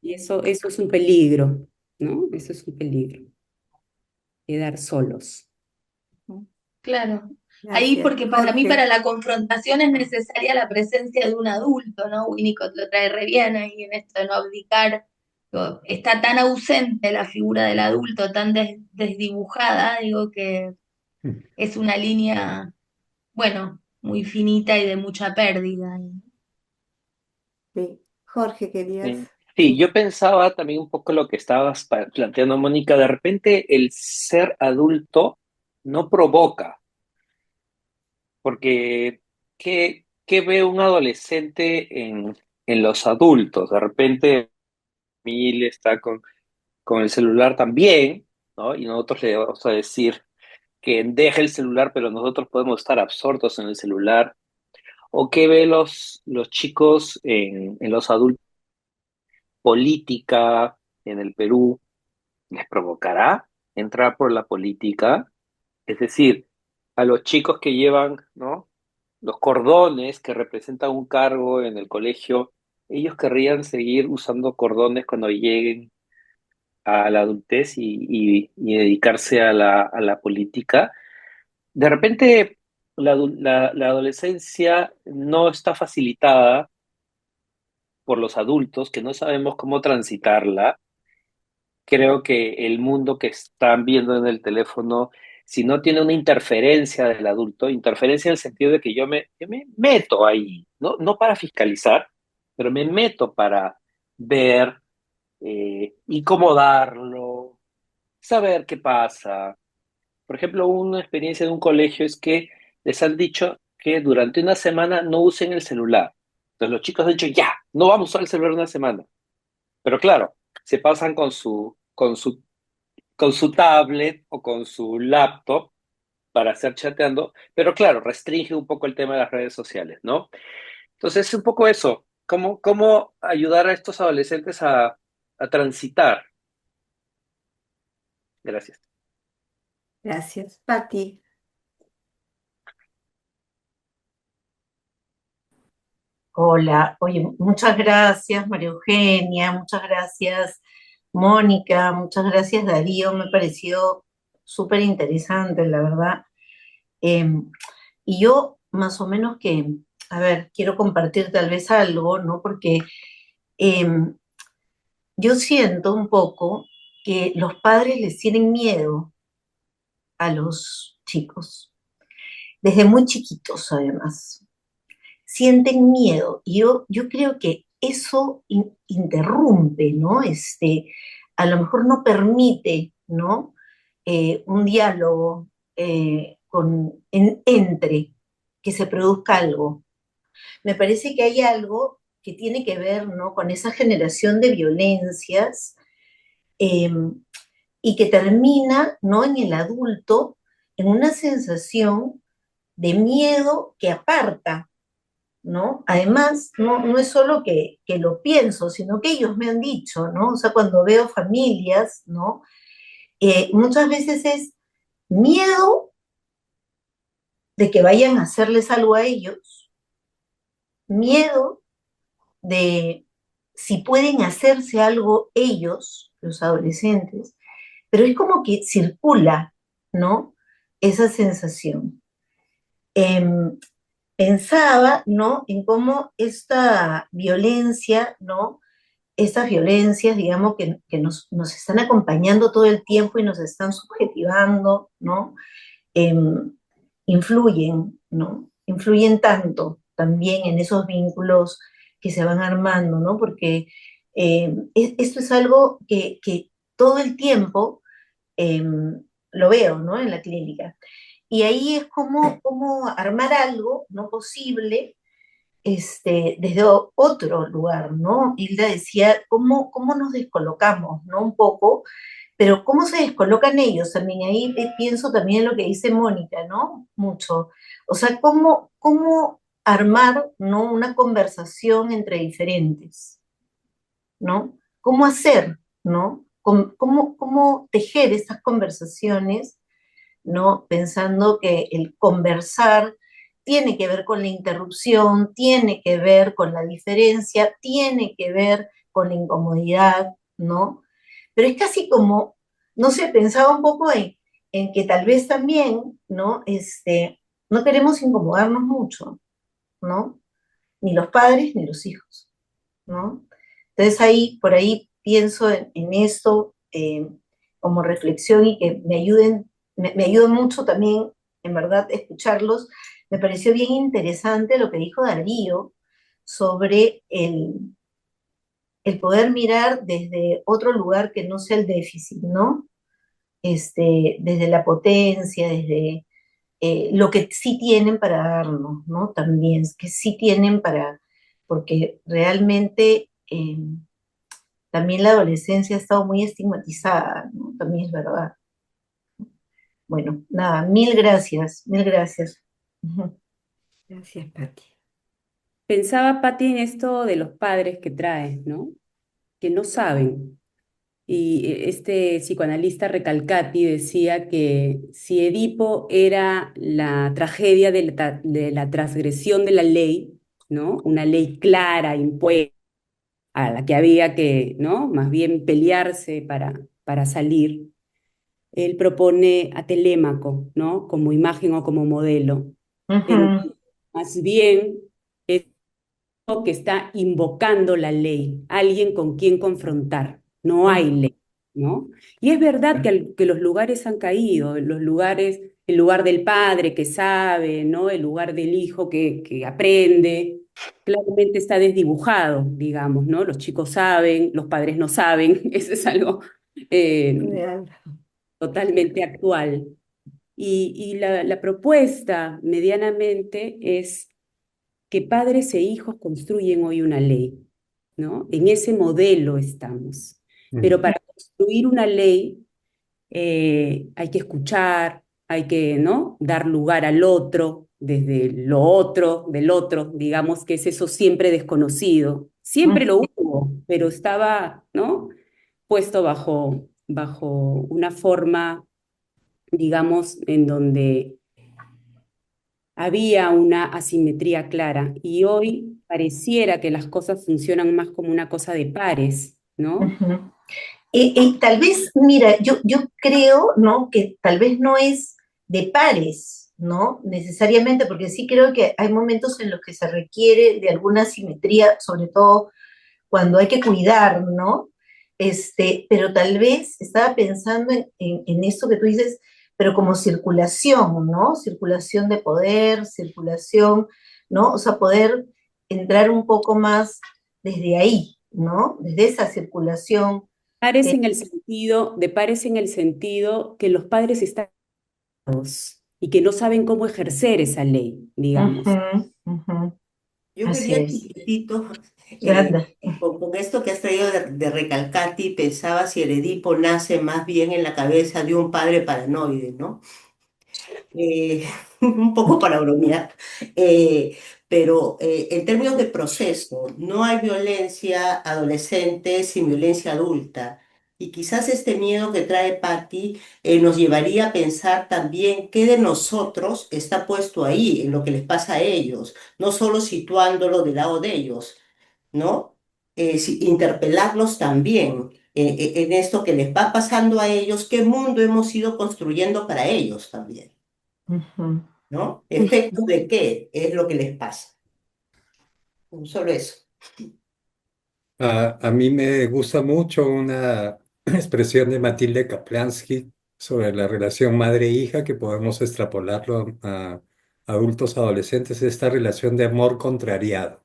Speaker 2: eso es un peligro, ¿no? Eso es un peligro, quedar solos.
Speaker 3: Claro. Ahí
Speaker 1: Gracias,
Speaker 3: porque para mí, para
Speaker 1: Jorge.
Speaker 3: la confrontación es necesaria la presencia de un adulto, ¿no? Winnicott lo trae re bien ahí en esto de no abdicar. Digo, está tan ausente la figura del adulto, tan desdibujada, digo que es una línea, bueno, muy finita y de mucha pérdida.
Speaker 1: Sí. Jorge, querías.
Speaker 9: Sí,
Speaker 1: Sí.
Speaker 9: yo pensaba también un poco lo que estabas planteando, Mónica. De repente el ser adulto no provoca, porque ¿qué ve un adolescente en los adultos? De repente Emil está con el celular también, ¿no? Y nosotros le vamos a decir que deje el celular, pero nosotros podemos estar absortos en el celular. ¿O qué ve los chicos en los adultos? Política en el Perú les provocará entrar por la política, es decir, a los chicos que llevan, ¿no? Los cordones que representan un cargo en el colegio, ellos querrían seguir usando cordones cuando lleguen a la adultez y dedicarse a la política. De repente, la adolescencia no está facilitada por los adultos que no sabemos cómo transitarla. Creo que el mundo que están viendo en el teléfono, si no tiene una interferencia del adulto, interferencia en el sentido de que yo me meto ahí, ¿no? No para fiscalizar, pero me meto para ver, incomodarlo, saber qué pasa. Por ejemplo, una experiencia de un colegio es que les han dicho que durante una semana no usen el celular. Entonces los chicos han dicho, ya, no vamos a usar el celular una semana. Pero claro, se pasan con su tablet o con su laptop para estar chateando, pero claro, restringe un poco el tema de las redes sociales, ¿no? Entonces es un poco eso, cómo ayudar a estos adolescentes a transitar. Gracias.
Speaker 1: Gracias. Pati.
Speaker 4: Hola, oye, muchas gracias María Eugenia, muchas gracias Mónica, muchas gracias Darío, me pareció súper interesante, la verdad. Eh, y yo más o menos que, a ver, quiero compartir tal vez algo, ¿no? Porque eh, yo siento un poco que los padres les tienen miedo a los chicos, desde muy chiquitos además. Sienten miedo. Y yo creo que eso interrumpe, ¿no? A lo mejor no permite, ¿no? Un diálogo entre que se produzca algo. Me parece que hay algo que tiene que ver, ¿no? Con esa generación de violencias eh, y que termina, ¿no? En el adulto, en una sensación de miedo que aparta, ¿no? Además, no es solo que lo pienso, sino que ellos me han dicho, ¿no? O sea, cuando veo familias, ¿no? Muchas veces es miedo de que vayan a hacerles algo a ellos, miedo de si pueden hacerse algo ellos, los adolescentes, pero es como que circula, ¿no? Esa sensación. Em, Pensaba, ¿no? En cómo esta violencia, ¿no? Estas violencias, digamos, que nos están acompañando todo el tiempo y nos están subjetivando, ¿no? Em, Influyen, ¿no? Influyen tanto también en esos vínculos que se van armando, ¿no? Porque esto es algo que todo el tiempo lo veo, ¿no? En la clínica. Y ahí es como armar algo no posible desde otro lugar, ¿no? Hilda decía, ¿cómo nos descolocamos, ¿no? Un poco, pero ¿cómo se descolocan ellos? También ahí pienso también en lo que dice Mónica, ¿no? Mucho. O sea, ¿cómo armar, ¿no? Una conversación entre diferentes, ¿no? ¿Cómo hacer, ¿no? ¿Cómo tejer estas conversaciones, ¿no? Pensando que el conversar tiene que ver con la interrupción, tiene que ver con la diferencia, tiene que ver con la incomodidad, ¿no? Pero es casi como, no sé, pensaba un poco en que tal vez también, ¿no? No queremos incomodarnos mucho, ¿no? Ni los padres ni los hijos, ¿no? Entonces ahí, por ahí pienso en esto como reflexión y que me ayuda mucho también, en verdad, escucharlos. Me pareció bien interesante lo que dijo Darío sobre el poder mirar desde otro lugar que no sea el déficit, ¿no? Desde la potencia, desde lo que sí tienen para darnos, ¿no? También, que sí tienen porque realmente también la adolescencia ha estado muy estigmatizada, ¿no? También es verdad. Bueno, nada, mil gracias, mil gracias. Ujú.
Speaker 1: Gracias, Pati.
Speaker 2: Pensaba, Pati, en esto de los padres que traes, ¿no? Que no saben. Y este psicoanalista Recalcati decía que si Edipo era la tragedia de la transgresión de la ley, ¿no? Una ley clara, impuesta, a la que había que, ¿no? Más bien pelearse para salir, él propone a Telémaco, ¿no? Como imagen o como modelo, en
Speaker 4: Ujú,
Speaker 2: más bien es que está invocando la ley, alguien con quien confrontar, no hay
Speaker 4: ujú,
Speaker 2: ley, ¿no? Y es verdad que los lugares han caído, los lugares, el lugar del padre que sabe, ¿no? El lugar del hijo que aprende, claramente está desdibujado, digamos, ¿no? Los chicos saben, los padres no saben, eso es algo eh,
Speaker 1: Real.
Speaker 2: totalmente actual. Y la propuesta medianamente es que padres e hijos construyen hoy una ley, ¿no? En ese modelo estamos. Pero
Speaker 5: Mm.
Speaker 2: para construir una ley hay que escuchar, hay que, ¿no? Dar lugar al otro, desde lo otro, del otro, digamos que es eso siempre desconocido. Siempre lo hubo, pero estaba, ¿no? Puesto bajo una forma, digamos, en donde había una asimetría clara y hoy pareciera que las cosas funcionan más como una cosa de pares, ¿no?
Speaker 4: ujú. Tal vez, mira, yo creo, ¿no? Que tal vez no es de pares, ¿no? Necesariamente, porque sí creo que hay momentos en los que se requiere de alguna simetría, sobre todo cuando hay que cuidar, ¿no? Pero tal vez estaba pensando en esto que tú dices, pero como circulación, ¿no? Circulación de poder, circulación, ¿no? O sea, poder entrar un poco más desde ahí, ¿no? Desde esa circulación.
Speaker 2: Pares en el sentido, de pares en el sentido que los padres están dados y que no saben cómo ejercer esa ley,
Speaker 4: Ujú,
Speaker 2: digamos.
Speaker 4: ujú.
Speaker 7: Yo
Speaker 4: Así
Speaker 7: quería
Speaker 4: es.
Speaker 7: chiquitito. Eh,
Speaker 4: Yolanda.
Speaker 7: con esto que has traído de Recalcati, pensaba si el Edipo nace más bien en la cabeza de un padre paranoide, ¿no? eh, un poco para bromear, pero en términos de proceso, no hay violencia adolescente sin violencia adulta. Y quizás este miedo que trae Patti nos llevaría a pensar también qué de nosotros está puesto ahí, en lo que les pasa a ellos, no solo situándolo del lado de ellos, ¿no? Interpelarlos también en esto que les va pasando a ellos, qué mundo hemos ido construyendo para ellos también.
Speaker 4: Ujú.
Speaker 7: ¿No? ¿Efecto de qué es lo que les pasa? Solo eso.
Speaker 5: A mí me gusta mucho una expresión de Matilde Kaplansky sobre la relación madre-hija que podemos extrapolarlo a adultos adolescentes, esta relación de amor contrariado,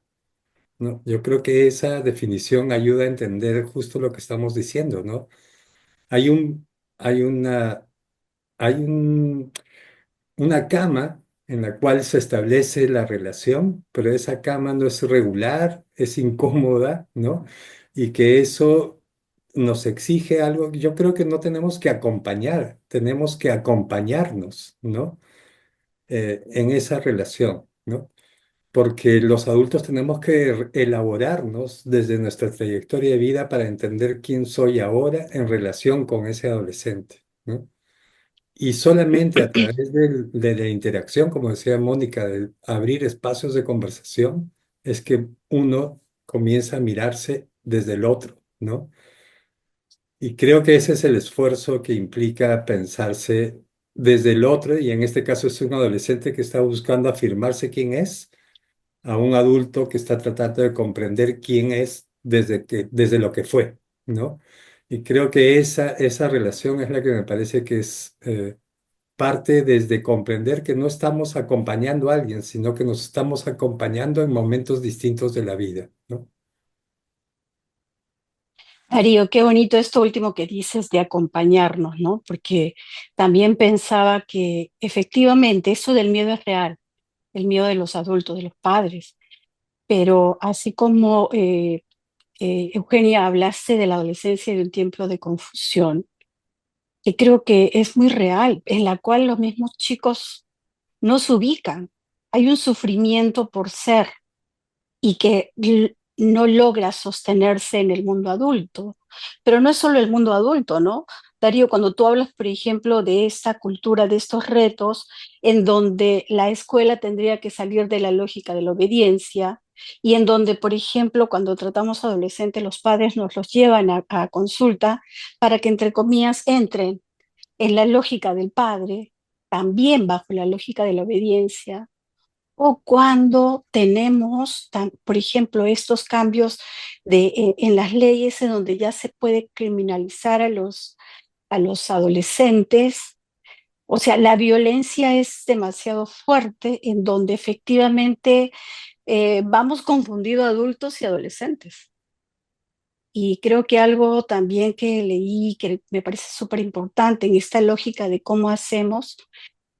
Speaker 5: ¿no? Yo creo que esa definición ayuda a entender justo lo que estamos diciendo, ¿no? Hay un, hay una, hay una cama en la cual se establece la relación, pero esa cama no es regular, es incómoda, ¿no? Y que eso nos exige algo. Yo creo que no tenemos que acompañar, tenemos que acompañarnos, ¿no? En esa relación, ¿no? Porque los adultos tenemos que elaborarnos desde nuestra trayectoria de vida para entender quién soy ahora en relación con ese adolescente, ¿no? Y solamente a través de la interacción, como decía Mónica, de abrir espacios de conversación, es que uno comienza a mirarse desde el otro, ¿no? Y creo que ese es el esfuerzo que implica pensarse desde el otro, y en este caso es un adolescente que está buscando afirmarse quién es, a un adulto que está tratando de comprender quién es desde lo que fue, ¿no? Y creo que esa relación es la que me parece que es parte desde comprender que no estamos acompañando a alguien, sino que nos estamos acompañando en momentos distintos de la vida, ¿no?
Speaker 10: Darío, qué bonito esto último que dices de acompañarnos, ¿no? Porque también pensaba que efectivamente eso del miedo es real, el miedo de los adultos, de los padres, pero así como Eugenia hablaste de la adolescencia y de un tiempo de confusión, que creo que es muy real, en la cual los mismos chicos no se ubican, hay un sufrimiento por ser y que no logra sostenerse en el mundo adulto. Pero no es solo el mundo adulto, ¿no? Darío, cuando tú hablas, por ejemplo, de esta cultura, de estos retos, en donde la escuela tendría que salir de la lógica de la obediencia y en donde, por ejemplo, cuando tratamos adolescentes, los padres nos los llevan a consulta para que, entre comillas, entren en la lógica del padre, también bajo la lógica de la obediencia, o cuando tenemos, por ejemplo, estos cambios en las leyes en donde ya se puede criminalizar a los adolescentes. O sea, la violencia es demasiado fuerte en donde efectivamente vamos confundidos adultos y adolescentes. Y creo que algo también que leí que me parece súper importante en esta lógica de cómo hacemos,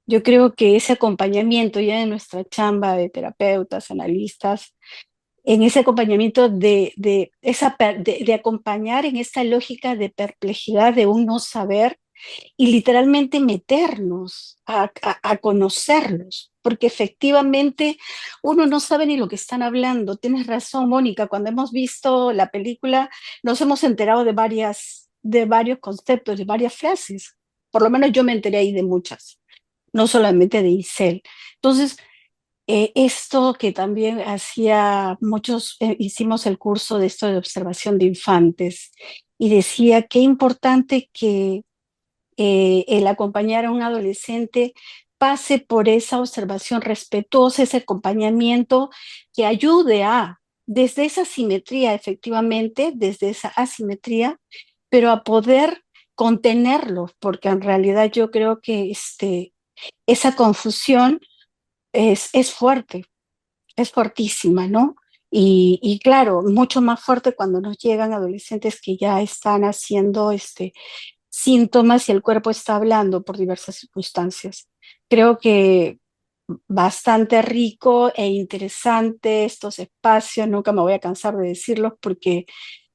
Speaker 10: yo creo que ese acompañamiento ya en nuestra chamba de terapeutas, analistas, en ese acompañamiento de acompañar en esta lógica de perplejidad de un no saber y literalmente meternos a conocerlos, porque efectivamente uno no sabe ni lo que están hablando. Tienes razón, Mónica, cuando hemos visto la película nos hemos enterado de varios conceptos, de varias frases. Por lo menos yo me enteré ahí de muchas, no solamente de Isel. Entonces, esto que también hacía muchos, hicimos el curso de esto de observación de infantes y decía qué importante que el acompañar a un adolescente pase por esa observación respetuosa, ese acompañamiento que ayude desde esa simetría, efectivamente, desde esa asimetría, pero a poder contenerlos, porque en realidad yo creo que esa confusión es fuerte, es fuertísima, ¿no? Y claro, mucho más fuerte cuando nos llegan adolescentes que ya están haciendo síntomas y el cuerpo está hablando por diversas circunstancias. Creo que bastante rico e interesante estos espacios, nunca me voy a cansar de decirlos porque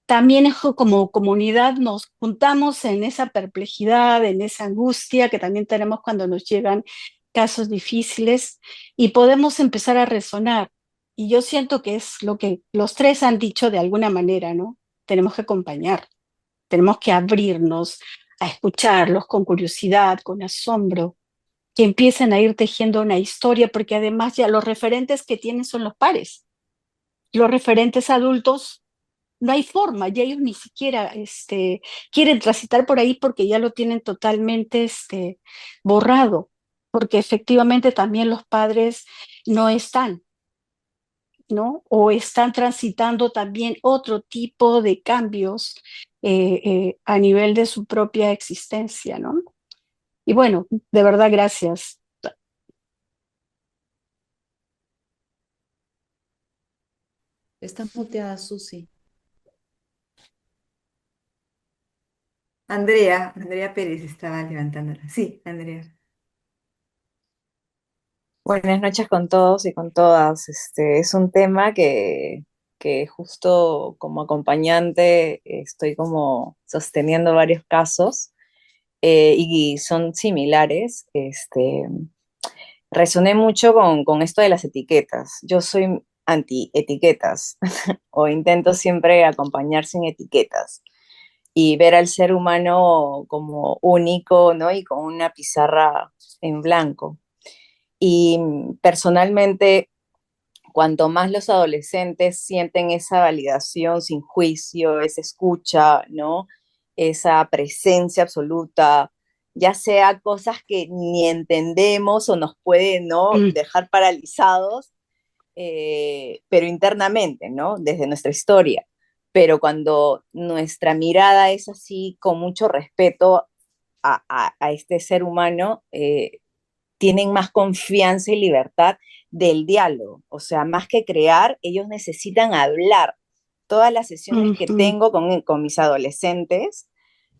Speaker 10: también es como comunidad nos juntamos en esa perplejidad, en esa angustia que también tenemos cuando nos llegan casos difíciles y podemos empezar a resonar. Y yo siento que es lo que los tres han dicho de alguna manera, ¿no? Tenemos que acompañar, tenemos que abrirnos a escucharlos con curiosidad, con asombro, que empiecen a ir tejiendo una historia, porque además ya los referentes que tienen son los pares. Los referentes adultos no hay forma, ya ellos ni siquiera quieren transitar por ahí porque ya lo tienen totalmente borrado, porque efectivamente también los padres no están, ¿no? O están transitando también otro tipo de cambios a nivel de su propia existencia, ¿no? Y bueno, de verdad, gracias.
Speaker 11: Estás muteada, Susi.
Speaker 1: Andrea Pérez estaba levantándola. Sí, Andrea.
Speaker 12: Buenas noches con todos y con todas. Es un tema que justo como acompañante estoy como sosteniendo varios casos y son similares. Resoné mucho con esto de las etiquetas. Yo soy anti etiquetas o intento siempre acompañar sin etiquetas y ver al ser humano como único, ¿no? Y con una pizarra en blanco. Y personalmente, cuanto más los adolescentes sienten esa validación sin juicio, esa escucha, ¿no? Esa presencia absoluta, ya sea cosas que ni entendemos o nos pueden, ¿no?
Speaker 10: Mm,
Speaker 12: Dejar paralizados, pero internamente, ¿no? Desde nuestra historia. Pero cuando nuestra mirada es así, con mucho respeto a este ser humano, tienen más confianza y libertad del diálogo. O sea, más que crear, ellos necesitan hablar. Todas las sesiones que
Speaker 10: ujú.
Speaker 12: tengo con mis adolescentes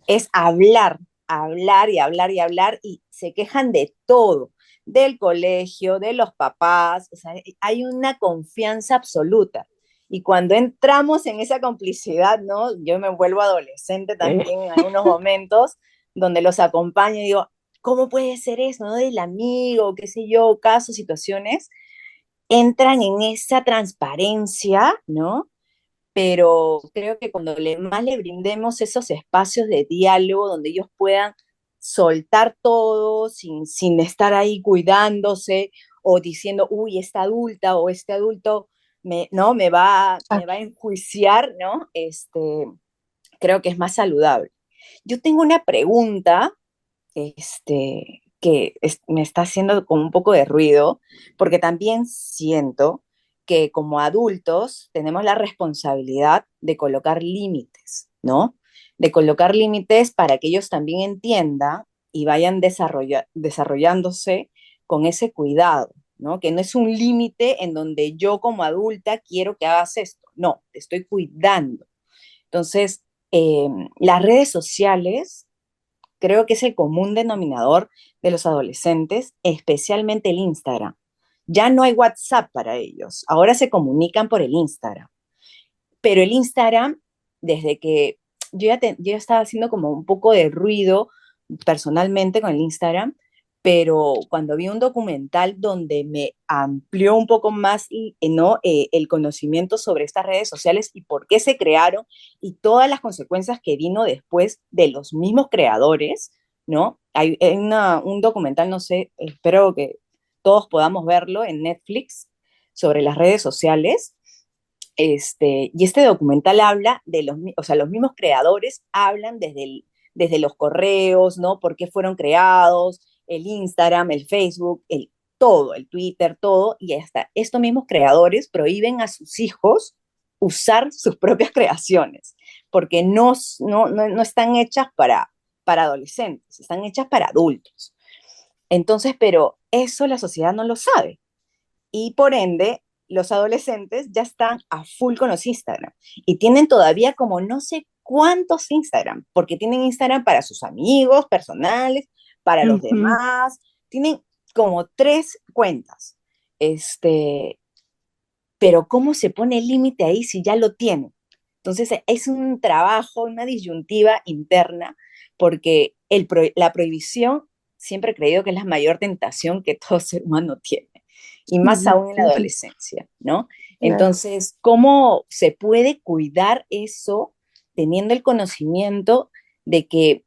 Speaker 12: es hablar, hablar y hablar y hablar y se quejan de todo, del colegio, de los papás, o sea, hay una confianza absoluta. Y cuando entramos en esa complicidad, ¿no? Yo me vuelvo adolescente también en algunos momentos donde los acompaño y digo, ¿cómo puede ser eso, no? Del amigo, qué sé yo, casos, situaciones, entran en esa transparencia, ¿no? Pero creo que cuando más le brindemos esos espacios de diálogo donde ellos puedan soltar todo sin estar ahí cuidándose o diciendo, uy, esta adulta o este adulto no,
Speaker 10: Ah,
Speaker 12: me va a enjuiciar, ¿no? Creo que es más saludable. Yo tengo una pregunta me está haciendo como un poco de ruido, porque también siento que como adultos tenemos la responsabilidad de colocar límites, ¿no? De colocar límites para que ellos también entiendan y vayan desarrollándose con ese cuidado, ¿no? Que no es un límite en donde yo como adulta quiero que hagas esto, no, te estoy cuidando. Entonces, las redes sociales creo que es el común denominador de los adolescentes, especialmente el Instagram. Ya no hay WhatsApp para ellos, ahora se comunican por el Instagram. Pero el Instagram, desde que yo ya estaba haciendo como un poco de ruido personalmente con el Instagram, pero cuando vi un documental donde me amplió un poco más ¿no? El conocimiento sobre estas redes sociales y por qué se crearon y todas las consecuencias que vino después de los mismos creadores, ¿no? Hay un documental, no sé, espero que todos podamos verlo en Netflix sobre las redes sociales. Y este documental habla de o sea, los mismos creadores hablan desde los correos, ¿no? ¿Por qué fueron creados? El Instagram, el Facebook, todo, el Twitter, todo, y hasta estos mismos creadores prohíben a sus hijos usar sus propias creaciones, porque no están hechas para adolescentes, están hechas para adultos. Entonces, pero eso la sociedad no lo sabe y por ende los adolescentes ya están a full con los Instagram y tienen todavía como no sé cuántos Instagram, porque tienen Instagram para sus amigos personales, para los
Speaker 10: ujú.
Speaker 12: demás, tienen como 3 cuentas. Este, pero ¿cómo se pone el límite ahí si ya lo tiene? Entonces es un trabajo, una disyuntiva interna, porque la prohibición siempre he creído que es la mayor tentación que todo ser humano tiene, y más aún en la adolescencia, ¿no?
Speaker 8: Claro.
Speaker 12: Entonces, ¿cómo se puede cuidar eso teniendo el conocimiento de que,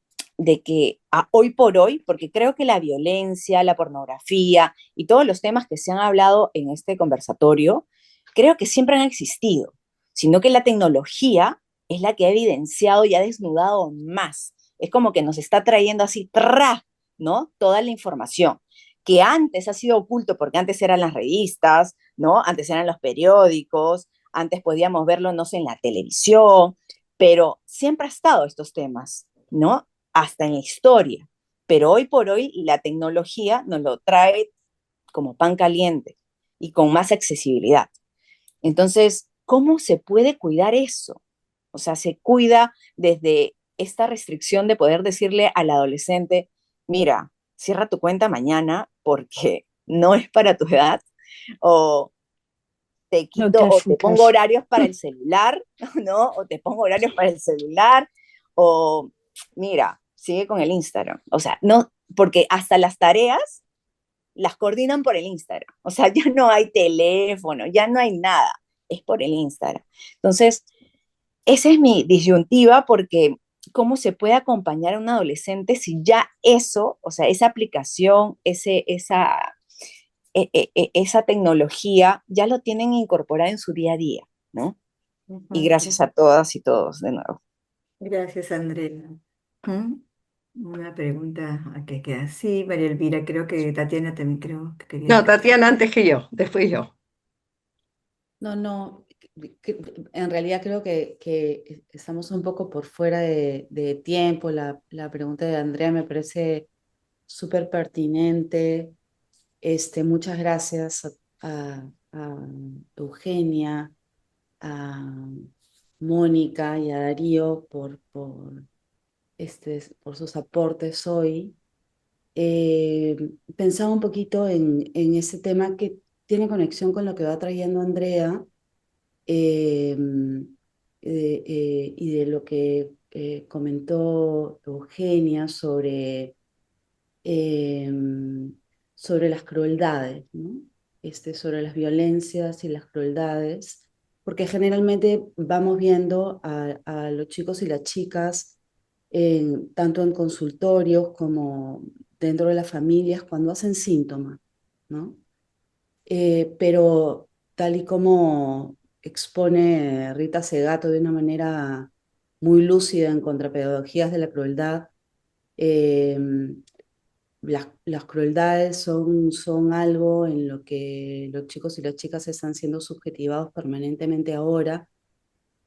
Speaker 12: hoy por hoy, porque creo que la violencia, la pornografía y todos los temas que se han hablado en este conversatorio, creo que siempre han existido, sino que la tecnología es la que ha evidenciado y ha desnudado más. Es como que nos está trayendo así, ¡tra!, ¿no? Toda la información que antes ha sido oculto, porque antes eran las revistas, ¿no? Antes eran los periódicos, antes podíamos verlo, no sé, en la televisión, pero siempre ha estado estos temas, ¿no? Hasta en la historia. Pero hoy por hoy la tecnología nos lo trae como pan caliente y con más accesibilidad. Entonces, ¿cómo se puede cuidar eso? O sea, se cuida desde esta restricción de poder decirle al adolescente, mira, cierra tu cuenta mañana porque no es para tu edad, o te
Speaker 10: No
Speaker 12: quito,
Speaker 10: te
Speaker 12: o
Speaker 10: hacen
Speaker 12: te pongo
Speaker 10: caso.
Speaker 12: horarios para el celular, ¿no? O te pongo horarios para el celular, o mira, sigue con el Instagram. O sea, no, porque hasta las tareas las coordinan por el Instagram. O sea, ya no hay teléfono, ya no hay nada, es por el Instagram. Entonces, esa es mi disyuntiva, porque ¿cómo se puede acompañar a un adolescente si ya eso, o sea, esa aplicación, esa tecnología, ya lo tienen incorporada en su día a día, ¿no? Y
Speaker 1: Ujú.
Speaker 12: gracias a todas y todos de nuevo.
Speaker 1: Gracias, Andrea. ¿Mm? Una pregunta a que queda. Sí, María Elvira, creo que Tatiana también creo que quería
Speaker 8: No,
Speaker 1: intervenir.
Speaker 8: Tatiana antes que yo, después yo.
Speaker 11: No, no, en realidad creo que estamos un poco por fuera de tiempo. La pregunta de Andrea me parece súper pertinente. Muchas gracias a Eugenia, a Mónica y a Darío por sus aportes hoy. Eh, Pensaba un poquito en ese tema que tiene conexión con lo que va trayendo Andrea, eh, y de lo que comentó Eugenia eh, sobre las crueldades, ¿no? Sobre las violencias y las crueldades, porque generalmente vamos viendo a los chicos y las chicas tanto en consultorios como dentro de las familias cuando hacen síntomas, ¿no? Pero tal y como expone Rita Segato de una manera muy lúcida en Contrapedagogías de la Crueldad, eh, las crueldades son algo en lo que los chicos y las chicas están siendo subjetivados permanentemente ahora,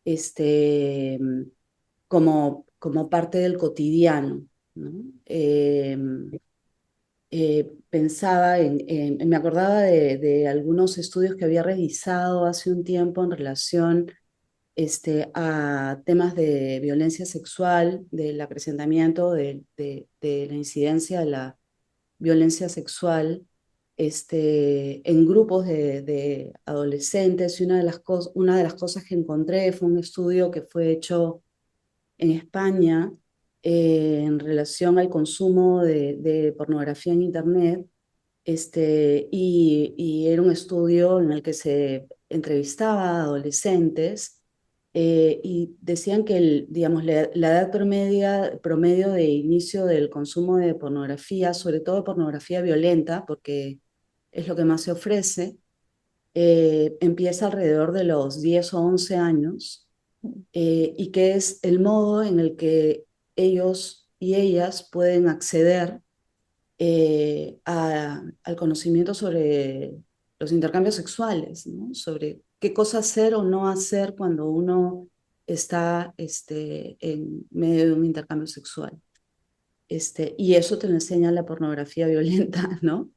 Speaker 11: este, como parte del cotidiano, ¿no? Pensaba me acordaba de algunos estudios que había revisado hace un tiempo en relación a temas de violencia sexual, del acrecentamiento de la incidencia de la violencia sexual en grupos de adolescentes, y una de las cosas que encontré fue un estudio que fue hecho en España en relación al consumo de pornografía en Internet, y era un estudio en el que se entrevistaba a adolescentes, y decían que digamos, la edad promedio de inicio del consumo de pornografía, sobre todo pornografía violenta, porque es lo que más se ofrece, empieza alrededor de los 10 o 11 años, y que es el modo en el que ellos y ellas pueden acceder al conocimiento sobre los intercambios sexuales, ¿no? Sobre qué cosa hacer o no hacer cuando uno está en medio de un intercambio sexual. Y eso te lo enseña la pornografía violenta, ¿no?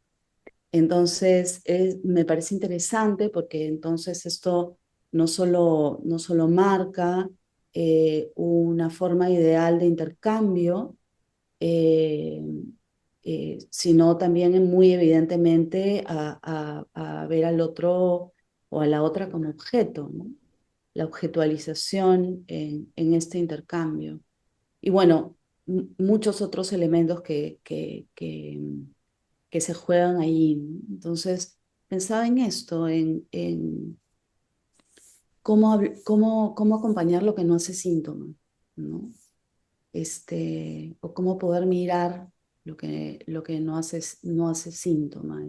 Speaker 11: Entonces, me parece interesante porque entonces esto no solo marca una forma ideal de intercambio, eh, sino también muy evidentemente a ver al otro o a la otra como objeto, ¿no? La objetualización en este intercambio. Y bueno, muchos otros elementos que se juegan ahí, ¿no? Entonces, pensaba en esto, en cómo acompañar lo que no hace síntoma, ¿no? O cómo poder mirar lo que no hace síntoma.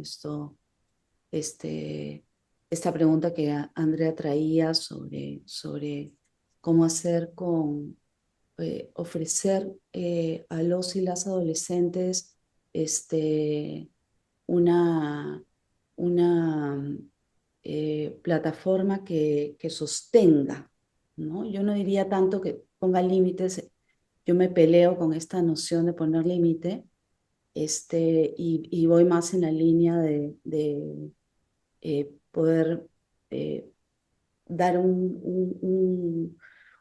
Speaker 11: Este, esta pregunta que Andrea traía sobre cómo hacer ofrecer a los y las adolescentes una, una plataforma que sostenga, ¿no? Yo no diría tanto que ponga límites, yo me peleo con esta noción de poner límite, y voy más en la línea de poder dar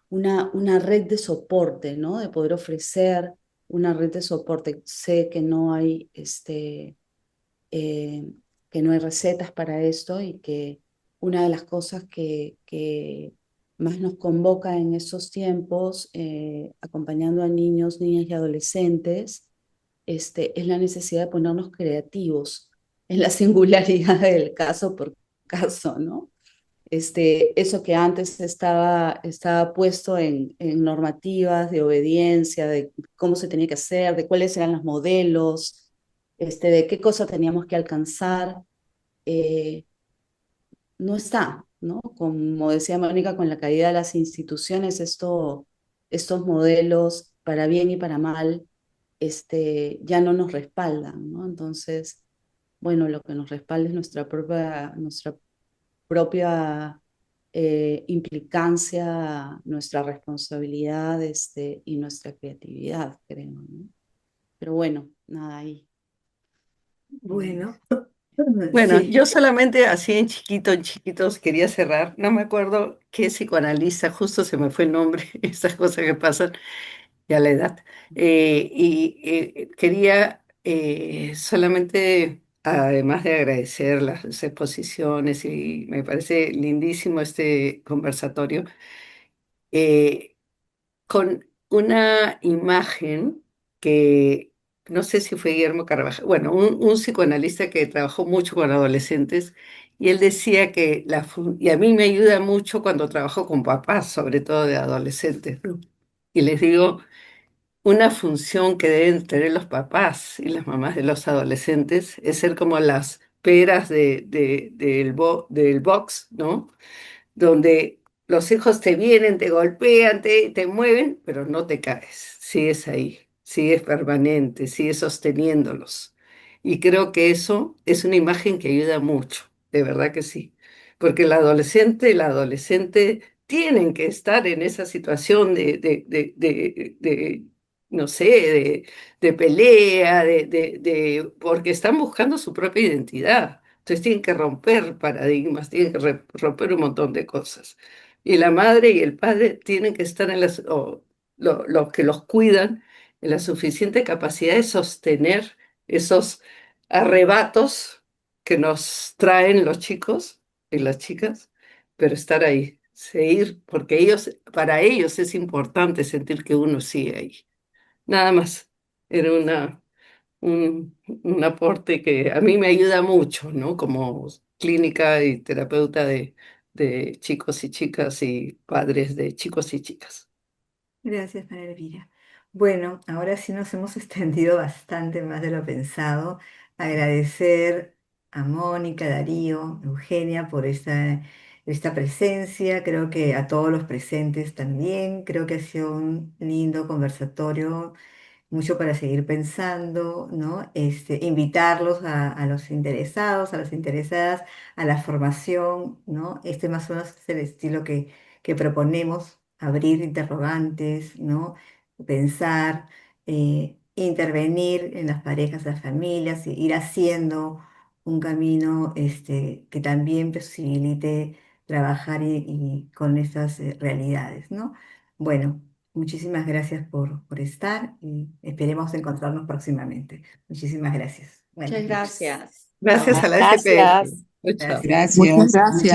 Speaker 11: una red de soporte, ¿no? De poder ofrecer una red de soporte. Sé eh, que no hay recetas para esto y que una de las cosas que más nos convoca en estos tiempos, acompañando a niños, niñas y adolescentes, es la necesidad de ponernos creativos en la singularidad del caso por caso, ¿no? Eso que antes estaba puesto en normativas de obediencia, de cómo se tenía que hacer, de cuáles eran los modelos, de qué cosa teníamos que alcanzar, eh, no está, ¿no? Como decía Mónica, con la caída de las instituciones, estos modelos, para bien y para mal, ya no nos respaldan, ¿no? Entonces, bueno, lo que nos respalda es nuestra propia implicancia, nuestra responsabilidad, y nuestra creatividad, creo, ¿no? Pero bueno, nada ahí.
Speaker 1: Bueno,
Speaker 13: Bueno,
Speaker 1: sí.
Speaker 13: yo solamente así en chiquitos quería cerrar. No me acuerdo qué psicoanalista, justo se me fue el nombre, esas cosas que pasan ya a la edad. Quería solamente, además de agradecer las exposiciones, y me parece lindísimo este conversatorio, eh, con una imagen que no sé si fue Guillermo Carvajal, bueno, un psicoanalista que trabajó mucho con adolescentes, y él decía que y a mí me ayuda mucho cuando trabajo con papás, sobre todo de adolescentes, ¿no? Y les digo, una función que deben tener los papás y las mamás de los adolescentes es ser como las peras del box, ¿no? Donde los hijos te vienen, te golpean, te mueven, pero no te caes, sigues ahí, sigues permanente, sigues sosteniéndolos. Y creo que eso es una imagen que ayuda mucho, de verdad que sí, porque el adolescente tienen que estar en esa situación no sé, de pelea, porque están buscando su propia identidad. Entonces tienen que romper paradigmas, tienen que romper un montón de cosas. Y la madre y el padre tienen que estar o los que los cuidan, en la suficiente capacidad de sostener esos arrebatos que nos traen los chicos y las chicas, pero estar ahí, seguir, porque para ellos es importante sentir que uno sigue ahí. Nada más. Era un aporte que a mí me ayuda mucho, ¿no? Como clínica y terapeuta de chicos y chicas y padres de chicos y chicas.
Speaker 1: Gracias, María Elvira. Bueno, ahora sí nos hemos extendido bastante más de lo pensado. Agradecer a Mónica, Darío, Eugenia por esta presencia. Creo que a todos los presentes también. Creo que ha sido un lindo conversatorio, mucho para seguir pensando, ¿no? Invitarlos a los interesados, a las interesadas, a la formación, ¿no? Este más o menos es el estilo que proponemos, abrir interrogantes, ¿no? Pensar, intervenir en las parejas, las familias, y ir haciendo un camino que también posibilite trabajar y con estas realidades, ¿no? Bueno. Muchísimas gracias por estar y esperemos encontrarnos próximamente. Muchísimas gracias.
Speaker 11: Muchas
Speaker 1: Buenas noches.
Speaker 11: gracias.
Speaker 13: Gracias
Speaker 1: Chao.
Speaker 13: a la SPF.
Speaker 12: Gracias.
Speaker 13: Chao.
Speaker 1: Gracias.
Speaker 14: Muchas gracias.